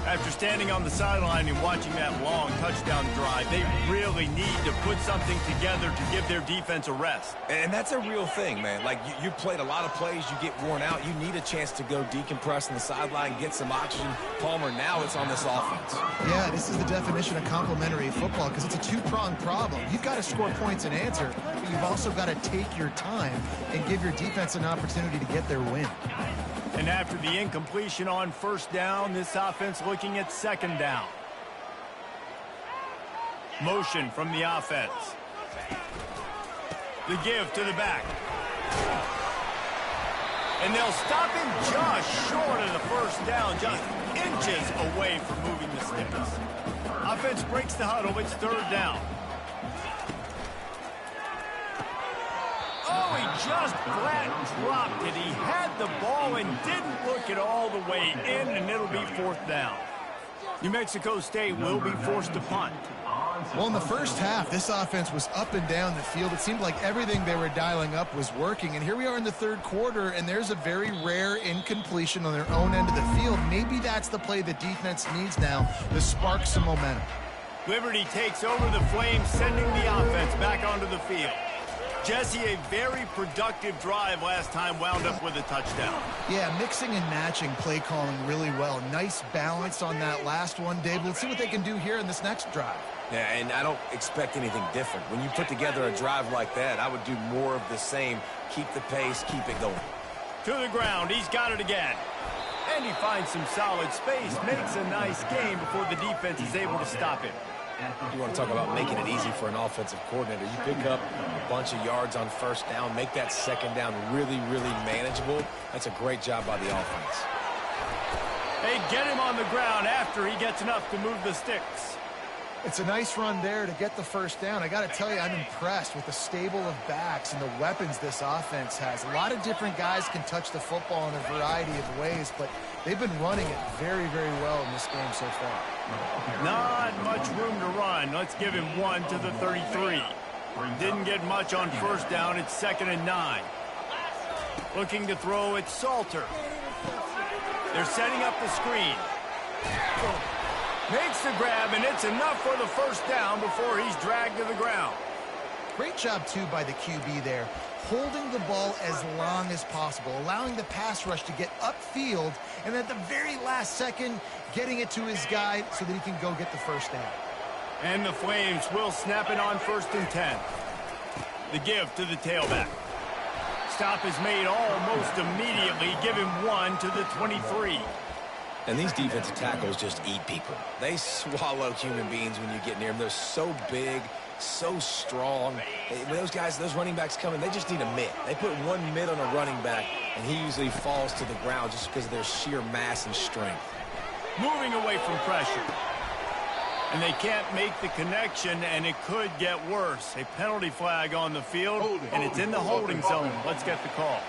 [SPEAKER 1] After standing on the sideline and watching that long touchdown drive, they really need to put something together to give their defense a rest.
[SPEAKER 3] And that's a real thing, man. Like, you played a lot of plays, you get worn out, you need a chance to go decompress on the sideline, get some oxygen. Palmer, now it's on this offense.
[SPEAKER 2] Yeah, this is the definition of complementary football because it's a two-pronged problem. You've got to score points and answer, but you've also got to take your time and give your defense an opportunity to get their win.
[SPEAKER 1] And after the incompletion on 1st down, this offense looking at 2nd down. Motion from the offense. The give to the back. And they'll stop him just short of the 1st down, just inches away from moving the sticks. Offense breaks the huddle, it's 3rd down. Oh, he just flat dropped it. He had the ball and didn't look it all the way in, and it'll be 4th down. New Mexico State will be forced to punt.
[SPEAKER 2] Well, in the first half, this offense was up and down the field. It seemed like everything they were dialing up was working. And here we are in the 3rd quarter, and there's a very rare incompletion on their own end of the field. Maybe that's the play the defense needs now to spark some momentum.
[SPEAKER 1] Liberty takes over the Flames, sending the offense back onto the field. Jesse, a very productive drive last time, wound up with a touchdown.
[SPEAKER 2] Yeah, mixing and matching play calling really well. Nice balance on that last one, Dave. Let's see what they can do here in this next drive.
[SPEAKER 3] Yeah, and I don't expect anything different. When you put together a drive like that, I would do more of the same. Keep the pace, keep it going.
[SPEAKER 1] To the ground, he's got it again. And he finds some solid space, makes a nice game before the defense is able to stop him.
[SPEAKER 3] You want to talk about making it easy for an offensive coordinator. You pick up a bunch of yards on 1st down, make that 2nd down really, really manageable. That's a great job by the offense.
[SPEAKER 1] They get him on the ground after he gets enough to move the sticks.
[SPEAKER 2] It's a nice run there to get the 1st down. I got to tell you, I'm impressed with the stable of backs and the weapons this offense has. A lot of different guys can touch the football in a variety of ways, but they've been running it very, very well in this game so far.
[SPEAKER 1] Not much room to run. Let's give him 1 to the 33. Didn't get much on 1st down. It's 2nd and 9. Looking to throw, it's Salter. They're setting up the screen. Makes the grab, and it's enough for the 1st down before he's dragged to the ground.
[SPEAKER 2] Great job, too, by the QB there. Holding the ball as long as possible, allowing the pass rush to get upfield, and at the very last second, getting it to his guy so that he can go get the 1st down.
[SPEAKER 1] And the Flames will snap it on 1st and 10. The give to the tailback. Stop is made almost immediately. Give him 1 to the 23.
[SPEAKER 3] And these defensive tackles just eat people. They swallow human beings when you get near them. They're so big, so strong. When those guys, those running backs come in, they just need a mid. They put one mid on a running back, and he usually falls to the ground just because of their sheer mass and strength.
[SPEAKER 1] Moving away from pressure. And they can't make the connection, and it could get worse. A penalty flag on the field, and it's in the holding zone. Let's get the call.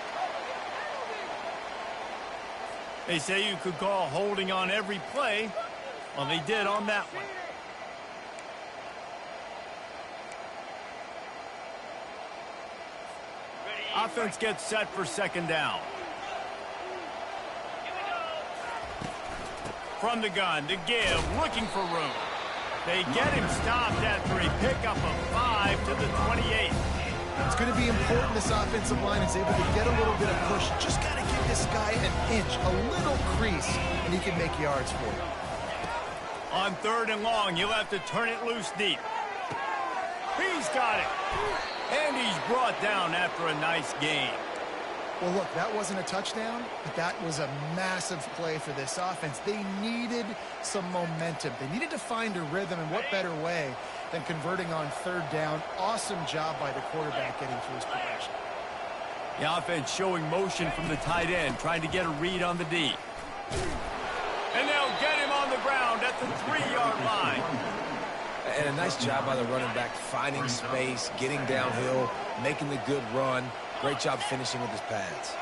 [SPEAKER 1] They say you could call holding on every play. Well, they did on that one. Offense gets set for second down. From the gun to give, looking for room. They get him stopped after a pickup of 5 to the 28.
[SPEAKER 2] It's going to be important this offensive line is able to get a little bit of push. Just got to give this guy an inch, a little crease, and he can make yards for you.
[SPEAKER 1] On 3rd and long, you'll have to turn it loose deep. He's got it. And he's brought down after a nice gain.
[SPEAKER 2] Well, look, that wasn't a touchdown, but that was a massive play for this offense. They needed some momentum. They needed to find a rhythm, and what better way than converting on 3rd down. Awesome job by the quarterback getting through his progression.
[SPEAKER 1] The offense showing motion from the tight end, trying to get a read on the D. And they'll get him on the ground at the 3-yard line.
[SPEAKER 3] And a nice job by the running back, finding space, getting downhill, making the good run. Great job finishing with his pads.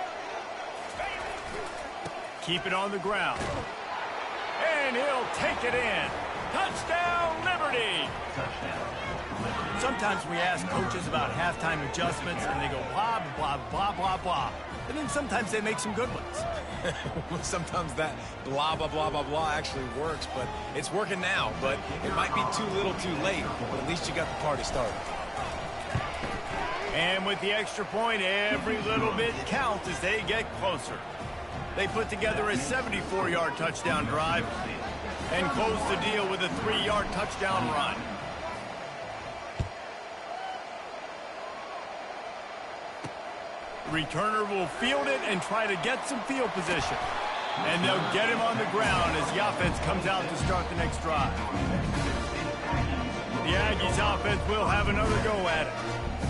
[SPEAKER 1] Keep it on the ground. And he'll take it in. Touchdown, Liberty! Sometimes we ask coaches about halftime adjustments, and they go blah, blah, blah, blah, blah. And then sometimes they make some good ones.
[SPEAKER 3] Sometimes that blah, blah, blah, blah, blah actually works, but it's working now. But it might be too little too late, but at least you got the party started.
[SPEAKER 1] And with the extra point, every little bit counts as they get closer. They put together a 74-yard touchdown drive and close the deal with a 3-yard touchdown run. Returner will field it and try to get some field position. And they'll get him on the ground as the offense comes out to start the next drive. The Aggies offense will have another go at it.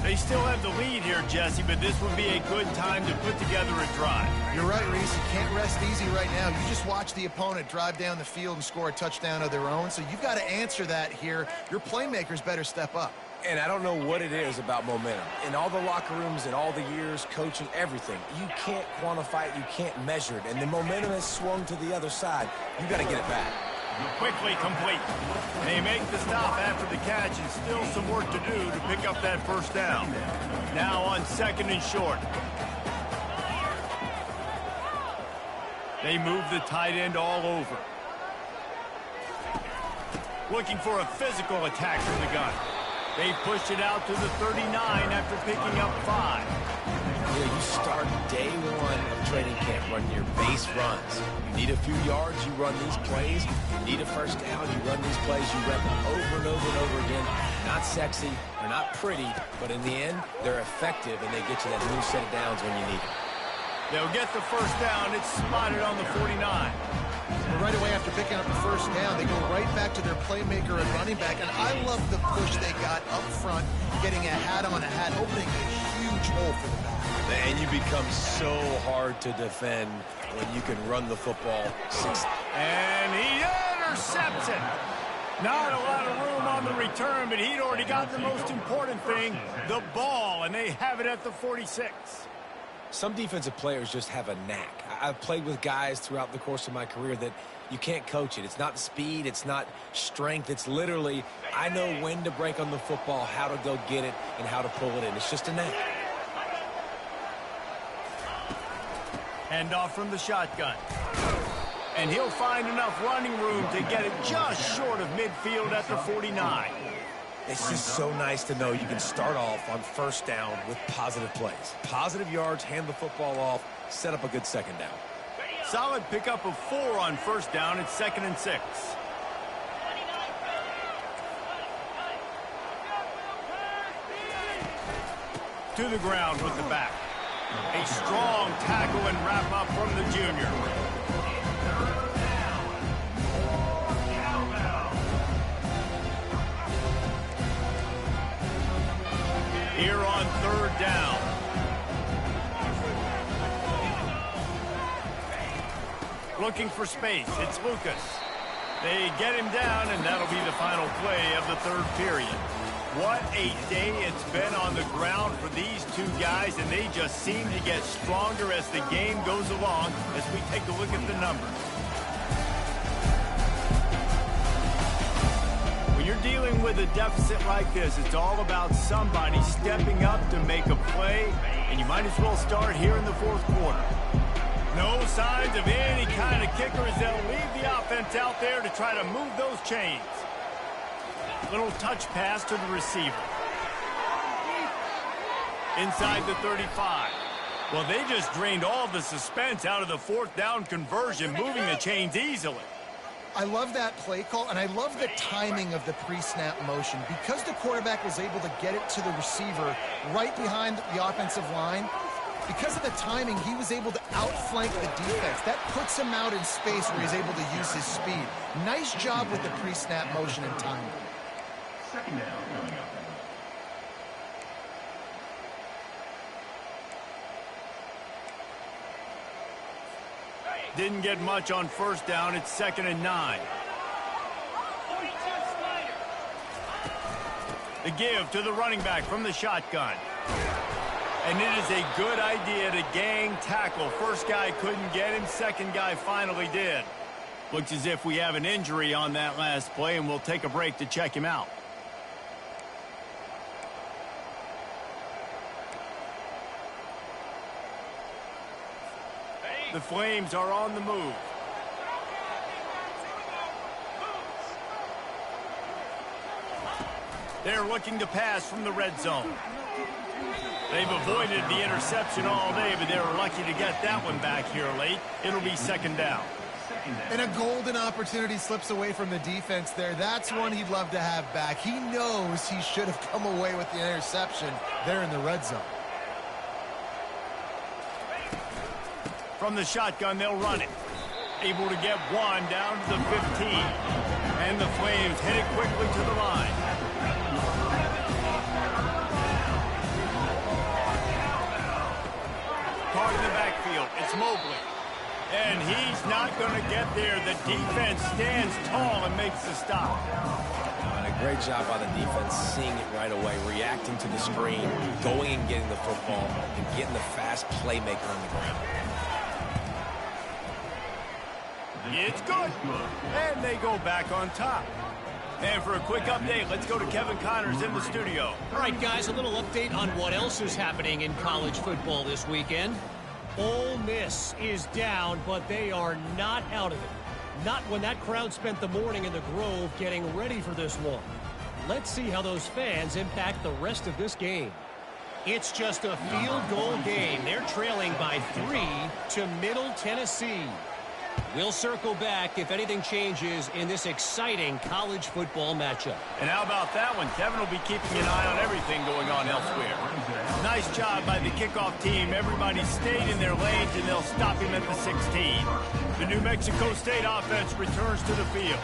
[SPEAKER 1] They still have the lead here, Jesse, but this would be a good time to put together a drive.
[SPEAKER 2] You're right, Reese. You can't rest easy right now. You just watch the opponent drive down the field and score a touchdown of their own, so you've got to answer that here. Your playmakers better step up.
[SPEAKER 3] And I don't know what it is about momentum. In all the locker rooms, in all the years, coaching, everything, you can't quantify it, you can't measure it. And the momentum has swung to the other side. You got to get it back.
[SPEAKER 1] Quickly complete. They make the stop after the catch, and still some work to do to pick up that first down. Now on 2nd and short. They move the tight end all over. Looking for a physical attack from the gun. They push it out to the 39 after picking up 5.
[SPEAKER 3] Yeah, you start day one of training camp running your base runs. You need a few yards, you run these plays. You need a first down, you run these plays. You rep them over and over and over again. Not sexy, they're not pretty, but in the end, they're effective, and they get you that new set of downs when you need it.
[SPEAKER 1] They'll get the first down. It's spotted on the 49.
[SPEAKER 2] Well, right away after picking up the first down, they go right back to their playmaker and running back, and I love the push they got up front, getting a hat on a hat, opening a huge hole for the back.
[SPEAKER 3] And you become so hard to defend when you can run the football.
[SPEAKER 1] And he intercepts it. Not a lot of room on the return, but he'd already got the most important thing, the ball, and they have it at the 46.
[SPEAKER 3] Some defensive players just have a knack. I've played with guys throughout the course of my career that you can't coach it. It's not speed, it's not strength. It's literally, I know when to break on the football, how to go get it, and how to pull it in. It's just a knack.
[SPEAKER 1] Handoff from the shotgun. And he'll find enough running room to get it just short of midfield at the 49.
[SPEAKER 3] It's just so nice to know you can start off on first down with positive plays. Positive yards, hand the football off, set up a good second down.
[SPEAKER 1] Solid pickup of 4 on first down. It's 2nd and 6. To the ground with the back. A strong tackle and wrap up from the junior. third down. Looking for space. It's Lucas. They get him down, and that'll be the final play of the third period. What a day it's been on the ground for these two guys, and they just seem to get stronger as the game goes along as we take a look at the numbers. When you're dealing with a deficit like this, it's all about somebody stepping up to make a play, and you might as well start here in the fourth quarter. No signs of any kind of kicker as they'll leave the offense out there to try to move those chains. Little touch pass to the receiver. Inside the 35. Well, they just drained all the suspense out of the fourth down conversion, moving the chains easily.
[SPEAKER 2] I love that play call, and I love the timing of the pre-snap motion. Because the quarterback was able to get it to the receiver right behind the offensive line, because of the timing, he was able to outflank the defense. That puts him out in space where he's able to use his speed. Nice job with the pre-snap motion and timing.
[SPEAKER 4] Second down coming up.
[SPEAKER 1] Didn't get much on first down. It's 2nd and 9. The give to the running back from the shotgun. And it is a good idea to gang tackle. First guy couldn't get him. Second guy finally did. Looks as if we have an injury on that last play, and we'll take a break to check him out. The Flames are on the move. They're looking to pass from the red zone. They've avoided the interception all day, but they were lucky to get that one back here late. It'll be 2nd down.
[SPEAKER 2] And a golden opportunity slips away from the defense there. That's one he'd love to have back. He knows he should have come away with the interception there in the red zone.
[SPEAKER 1] From the shotgun, they'll run it. Able to get one down to the 15. And the Flames headed quickly to the line. Caught in the backfield. It's Mobley. And he's not going to get there. The defense stands tall and makes the stop.
[SPEAKER 3] And a great job by the defense seeing it right away, reacting to the screen, going and getting the football, and getting the fast playmaker on the ground.
[SPEAKER 1] It's good. And they go back on top. And for a quick update, let's go to Kevin Connors in the studio.
[SPEAKER 5] All right, guys, a little update on what else is happening in college football this weekend. Ole Miss is down, but they are not out of it. Not when that crowd spent the morning in the Grove getting ready for this one. Let's see how those fans impact the rest of this game. It's just a field goal game. They're trailing by 3 to Middle Tennessee. We'll circle back if anything changes in this exciting college football matchup.
[SPEAKER 1] And how about that one? Kevin will be keeping an eye on everything going on elsewhere. Nice job by the kickoff team. Everybody stayed in their lanes, and they'll stop him at the 16. The New Mexico State offense returns to the field.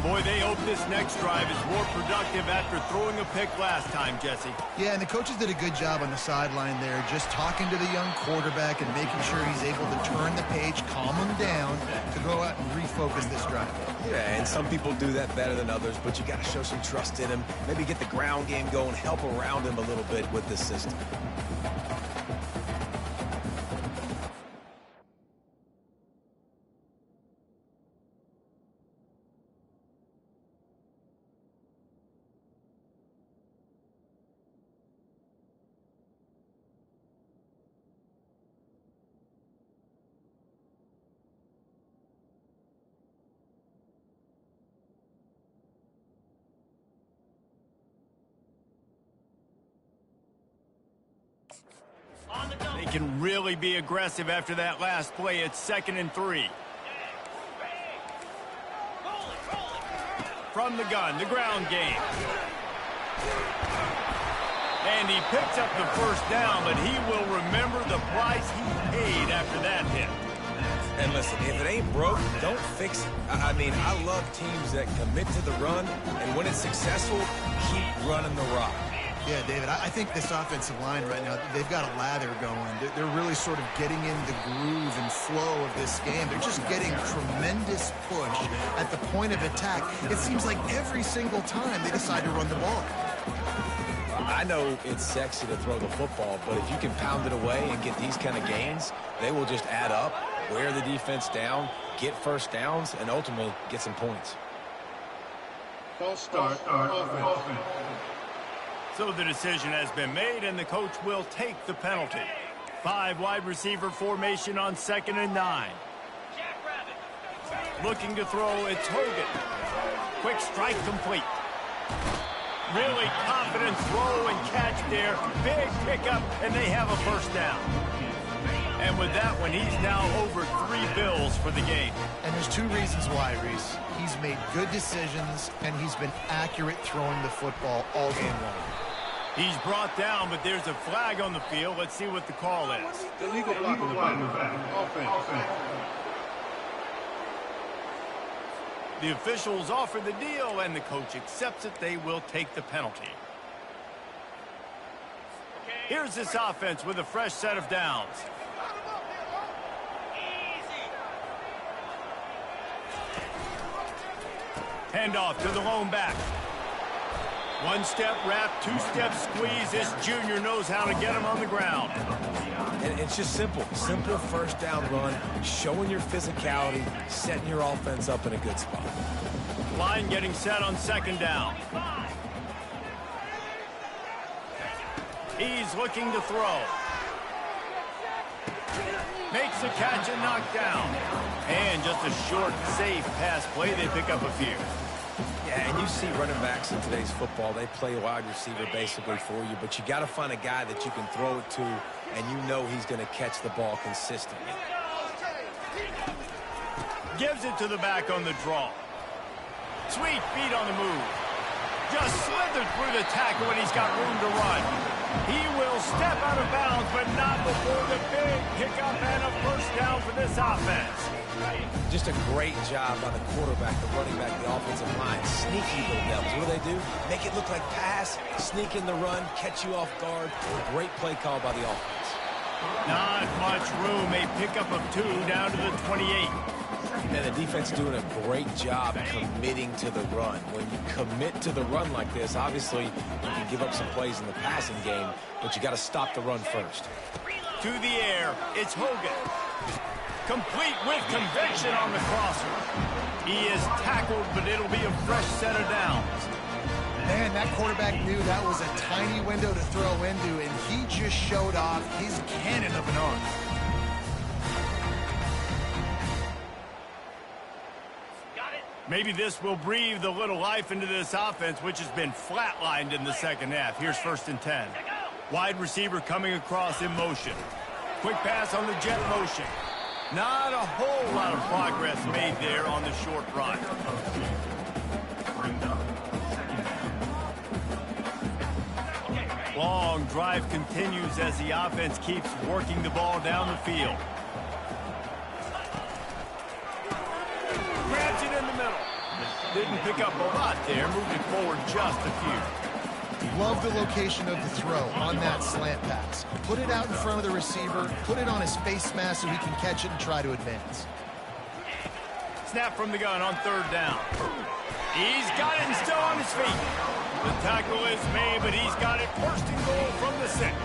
[SPEAKER 1] Boy, they hope this next drive is more productive after throwing a pick last time, Jesse.
[SPEAKER 2] Yeah, and the coaches did a good job on the sideline there, just talking to the young quarterback and making sure he's able to turn the page, calm him down to go out and refocus this drive.
[SPEAKER 3] Yeah, and some people do that better than others, but you got to show some trust in him. Maybe get the ground game going, help around him a little bit with this system.
[SPEAKER 1] They can really be aggressive after that last play. It's 2nd and 3. From the gun, the ground game. And he picks up the first down, but he will remember the price he paid after that hit.
[SPEAKER 3] And listen, if it ain't broke, don't fix it. I mean, I love teams that commit to the run, and when it's successful, keep running the rock.
[SPEAKER 2] Yeah, David, I think this offensive line right now, they've got a lather going. They're really sort of getting in the groove and flow of this game. They're just getting tremendous push at the point of attack. It seems like every single time they decide to run the ball.
[SPEAKER 3] I know it's sexy to throw the football, but if you can pound it away and get these kind of gains, they will just add up, wear the defense down, get first downs, and ultimately get some points.
[SPEAKER 4] False start offense.
[SPEAKER 1] So the decision has been made, and the coach will take the penalty. 5 wide receiver formation on 2nd and 9. Looking to throw, it's Hogan. Quick strike complete. Really confident throw and catch there. Big pickup, and they have a first down. And with that one, he's now over 3 bills for the game.
[SPEAKER 2] And there's 2 reasons why, Reese. He's made good decisions, and he's been accurate throwing the football all game long.
[SPEAKER 1] He's brought down, but there's a flag on the field. Let's see what the call is.
[SPEAKER 4] Illegal block in the back. Offense.
[SPEAKER 1] The officials offer the deal, and the coach accepts it. They will take the penalty. Here's this offense with a fresh set of downs. Handoff to the lone back. 1-step wrap, 2-step squeeze. This junior knows how to get him on the ground.
[SPEAKER 3] And it's just simple. Simple first down run, showing your physicality, setting your offense up in a good spot.
[SPEAKER 1] Line getting set on 2nd down. He's looking to throw. Makes the catch and knocked down. And just a short, safe pass play. They pick up a few.
[SPEAKER 3] Yeah, and you see running backs in today's football, they play wide receiver basically for you, but you got to find a guy that you can throw it to, and you know he's going to catch the ball consistently.
[SPEAKER 1] Gives it to the back on the draw. Sweet feet on the move. Just slithered through the tackle, and he's got room to run. He will step out of bounds, but not before the big pickup and a first down for this offense.
[SPEAKER 3] Just a great job by the quarterback, the running back, the offensive line. Sneaky little devils. What do? Make it look like pass, sneak in the run, catch you off guard. Great play call by the offense.
[SPEAKER 1] Not much room. A pickup of 2 down to the 28.
[SPEAKER 3] And the defense doing a great job committing to the run. When you commit to the run like this, obviously you can give up some plays in the passing game, but you got to stop the run first.
[SPEAKER 1] To the air, it's Hogan. Complete with conviction on the crosser. He is tackled, but it'll be a fresh set of downs.
[SPEAKER 2] Man, that quarterback knew that was a tiny window to throw into, and he just showed off his cannon of an arm.
[SPEAKER 1] Maybe this will breathe a little life into this offense, which has been flatlined in the second half. Here's 1st and 10. Wide receiver coming across in motion. Quick pass on the jet motion. Not a whole lot of progress made there on the short run. Long drive continues as the offense keeps working the ball down the field. Grabs it in the middle. Didn't pick up a lot there. Moved it forward just a few.
[SPEAKER 2] Love the location of the throw on that slant pass. Put it out in front of the receiver, put it on his face mask so he can catch it and try to advance.
[SPEAKER 1] Snap from the gun on 3rd down. He's got it and still on his feet. The tackle is made, but he's got it 1st and goal from the 6.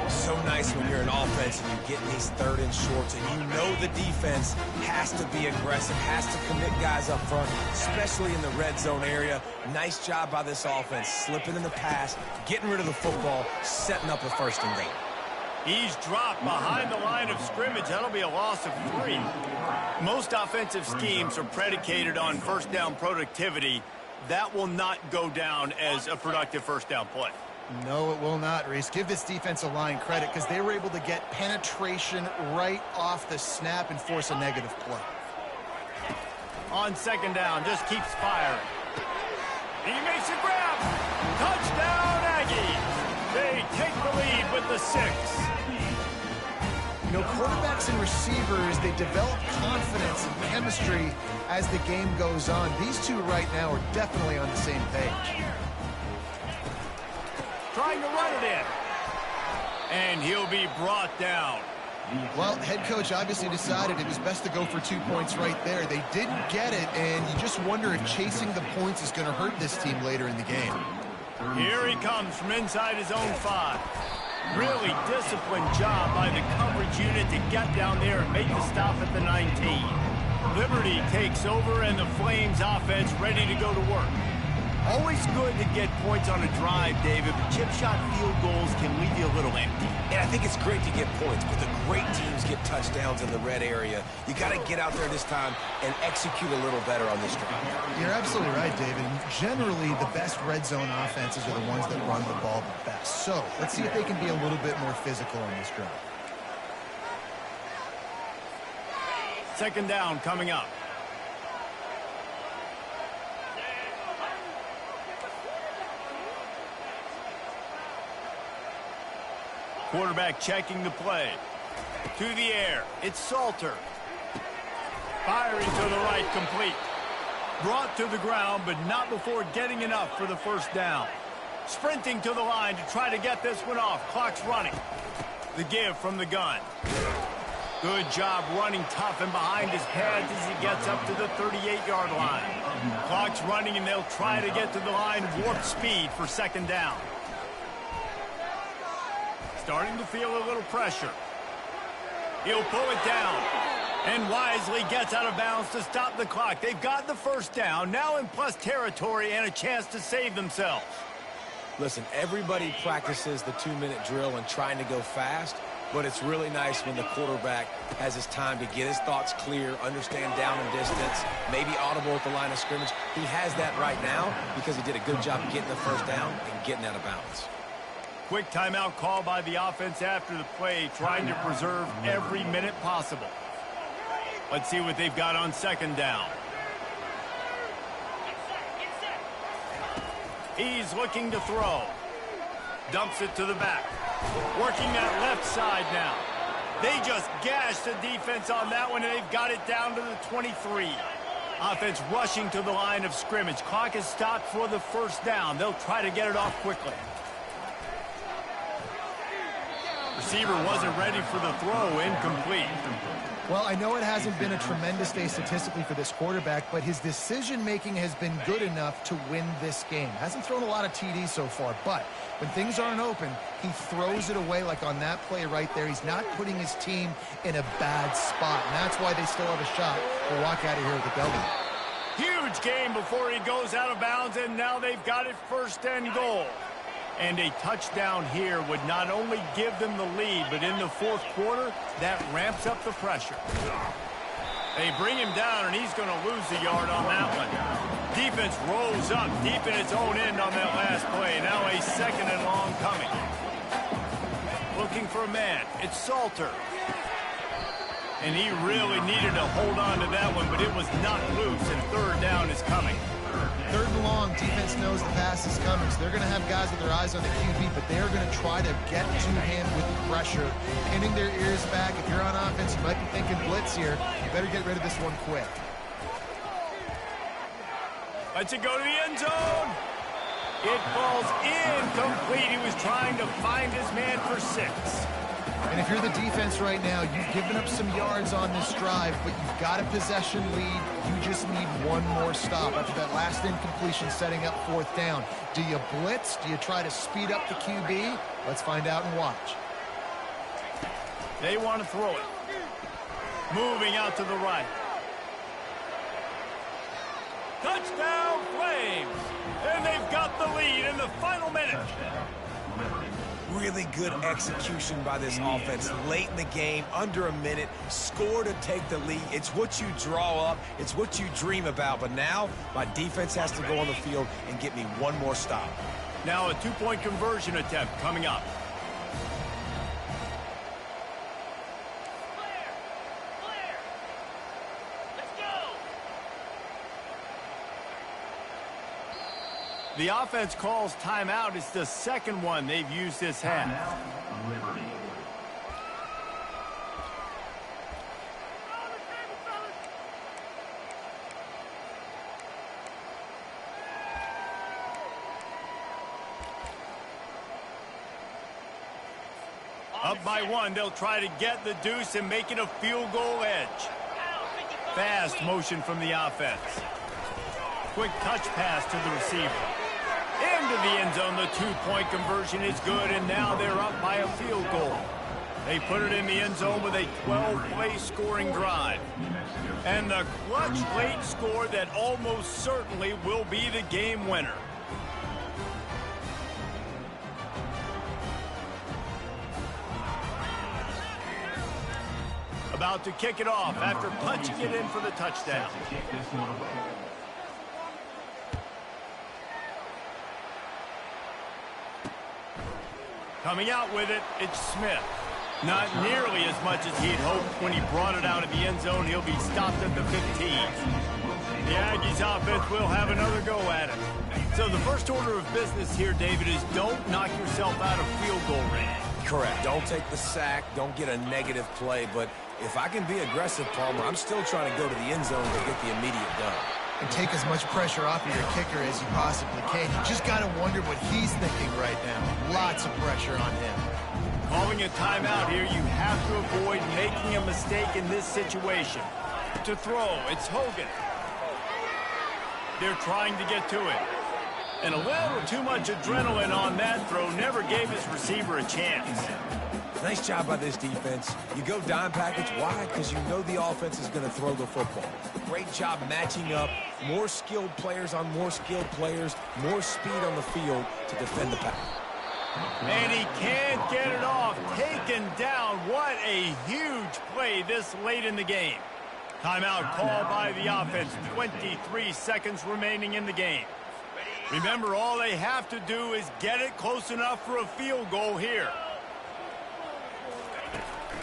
[SPEAKER 3] So nice when you're an offense and you're getting these 3rd and shorts, and you know the defense has to be aggressive, has to commit guys up front, especially in the red zone area. Nice job by this offense, slipping in the pass, getting rid of the football, setting up a 1st and goal.
[SPEAKER 1] He's dropped behind the line of scrimmage. That'll be a loss of 3. Most offensive schemes are predicated on 1st down productivity. That will not go down as a productive 1st down play.
[SPEAKER 2] No, it will not, Reese. Give this defensive line credit because they were able to get penetration right off the snap and force a negative play.
[SPEAKER 1] On 2nd down, just keeps firing. He makes a grab. Touchdown, Aggies. They take the lead with the 6.
[SPEAKER 2] You know, quarterbacks and receivers, they develop confidence and chemistry as the game goes on. These two right now are definitely on the same page.
[SPEAKER 1] trying to run it in. And he'll be brought down.
[SPEAKER 2] Well, head coach obviously decided it was best to go for 2 points right there. They didn't get it, and you just wonder if chasing the points is going to hurt this team later in the game.
[SPEAKER 1] Here he comes from inside his own 5. Really disciplined job by the coverage unit to get down there and make the stop at the 19. Liberty takes over, and the Flames offense ready to go to work. Always good to get points on a drive, David, but chip shot field goals can leave you a little empty.
[SPEAKER 3] And I think it's great to get points, but the great teams get touchdowns in the red area. You got to get out there this time and execute a little better on this drive.
[SPEAKER 2] You're absolutely right, David. Generally, the best red zone offenses are the ones that run the ball the best. So let's see if they can be a little bit more physical on this drive.
[SPEAKER 1] Second down coming up. Quarterback checking the play. To the air. It's Salter. Firing to the right, complete. Brought to the ground, but not before getting enough for the first down. Sprinting to the line to try to get this one off. Clock's running. The give from the gun. Good job running tough and behind his pads as he gets up to the 38-yard line. Clock's running, and they'll try to get to the line warp speed for second down. Starting to feel a little pressure. He'll pull it down. And wisely gets out of bounds to stop the clock. They've got the first down, now in plus territory and a chance to save themselves.
[SPEAKER 3] Listen, everybody practices the 2-minute drill and trying to go fast, but it's really nice when the quarterback has his time to get his thoughts clear, understand down and distance, maybe audible at the line of scrimmage. He has that right now because he did a good job getting the first down and getting out of bounds.
[SPEAKER 1] Quick timeout call by the offense after the play, trying to preserve every minute possible. Let's see what they've got on second down. He's looking to throw. Dumps it to the back. Working that left side now. They just gashed the defense on that one, and they've got it down to the 23. Offense rushing to the line of scrimmage. Clock is stopped for the first down. They'll try to get it off quickly. Receiver wasn't ready for the throw, incomplete.
[SPEAKER 2] Well, I know it hasn't been a tremendous day statistically for this quarterback, but his decision-making has been good enough to win this game. Hasn't thrown a lot of TDs so far, but when things aren't open, he throws it away like on that play right there. He's not putting his team in a bad spot, and that's why they still have a shot to walk out of here with a W.
[SPEAKER 1] Huge game before he goes out of bounds, and now they've got it first and goal. And a touchdown here would not only give them the lead, but in the fourth quarter, that ramps up the pressure. They bring him down, and he's going to lose a yard on that one. Defense rolls up deep in its own end on that last play. Now a second and long coming. Looking for a man. It's Salter. And he really needed to hold on to that one, but it was not loose, and third down is coming.
[SPEAKER 2] Third and long, defense knows the pass is coming, so they're going to have guys with their eyes on the QB, but they're going to try to get to him with pressure, pinning their ears back. If you're on offense, you might be thinking blitz here. You better get rid of this one quick.
[SPEAKER 1] Lets it go to the end zone. It falls incomplete. He was trying to find his man for 6.
[SPEAKER 2] And if you're the defense right now, you've given up some yards on this drive, but you've got a possession lead. You just need one more stop after that last incompletion setting up fourth down. Do you blitz? Do you try to speed up the QB? Let's find out and watch.
[SPEAKER 1] They want to throw it. Moving out to the right. Touchdown Flames! And they've got the lead in the final minute.
[SPEAKER 3] Really good execution by this offense late in the game, under a minute, score to take the lead. It's what you draw up. It's what you dream about. But now my defense has to go on the field and get me one more stop.
[SPEAKER 1] Now a 2-point conversion attempt coming up. The offense calls timeout. It's the second one they've used this half. Up by one, they'll try to get the deuce and make it a field goal edge. Fast motion from the offense. Quick touch pass to the receiver. Into the end zone, the two-point conversion is good, and now they're up by a field goal. They put it in the end zone with a 12-play scoring drive. And the clutch late score that almost certainly will be the game winner. About to kick it off after punching it in for the touchdown. Coming out with it, it's Smith. Not nearly as much as he'd hoped when he brought it out of the end zone. He'll be stopped at the 15. The Aggies offense will have another go at it. So the first order of business here, David, is don't knock yourself out of field goal range.
[SPEAKER 3] Correct. Don't take the sack. Don't get a negative play. But if I can be aggressive, Palmer, I'm still trying to go to the end zone to get the immediate done.
[SPEAKER 2] And take as much pressure off of your kicker as you possibly can. You just got to wonder what he's thinking right now. Lots of pressure on him.
[SPEAKER 1] Calling a timeout here, you have to avoid making a mistake in this situation. To throw, it's Hogan. They're trying to get to it. And a little too much adrenaline on that throw never gave his receiver a chance.
[SPEAKER 3] Nice job by this defense. You go dime package. Why? Because you know the offense is going to throw the football. Great job matching up. More skilled players on more skilled players. More speed on the field to defend the pass.
[SPEAKER 1] And he can't get it off. Taken down. What a huge play this late in the game. Timeout called by the offense. 23 seconds remaining in the game. Remember, all they have to do is get it close enough for a field goal here.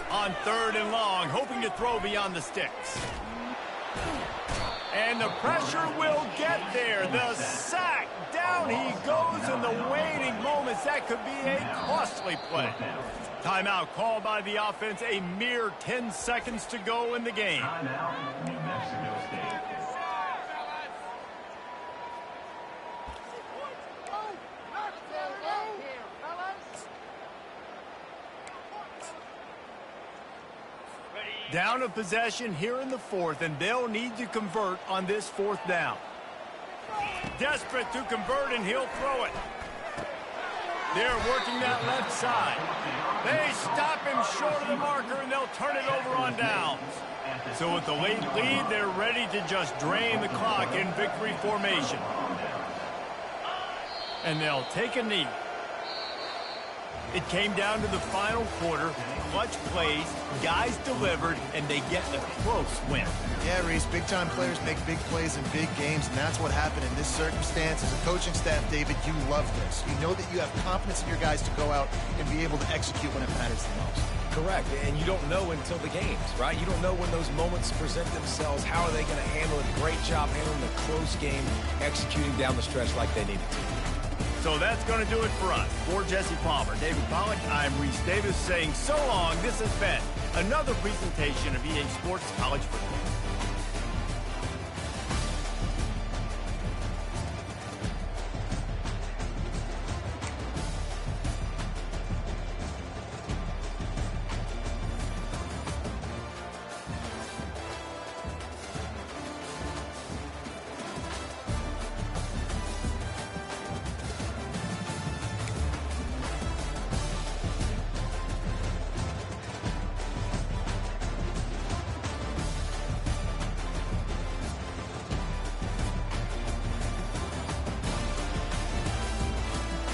[SPEAKER 1] On 3rd and long, hoping to throw beyond the sticks. And the pressure will get there. The sack. Down he goes in the waiting moments. That could be a costly play. Timeout called by the offense. A mere 10 seconds to go in the game. Down a possession here in the 4th, and they'll need to convert on this 4th down. Desperate to convert, and he'll throw it. They're working that left side. They stop him short of the marker, and they'll turn it over on downs. So with the late lead, they're ready to just drain the clock in victory formation. And they'll take a knee. It came down to the final quarter. Clutch plays, guys delivered, and they get a close win.
[SPEAKER 2] Yeah, Reese, big-time players make big plays in big games, and that's what happened in this circumstance. As a coaching staff, David, you love this. You know that you have confidence in your guys to go out and be able to execute when it matters the most.
[SPEAKER 3] Correct, and you don't know until the games, right? You don't know when those moments present themselves. How are they going to handle it? Great job handling a close game, executing down the stretch like they needed to.
[SPEAKER 1] So that's going to do it for us. For Jesse Palmer, David Pollack, I'm Reese Davis saying so long. This has been another presentation of EA Sports College Football.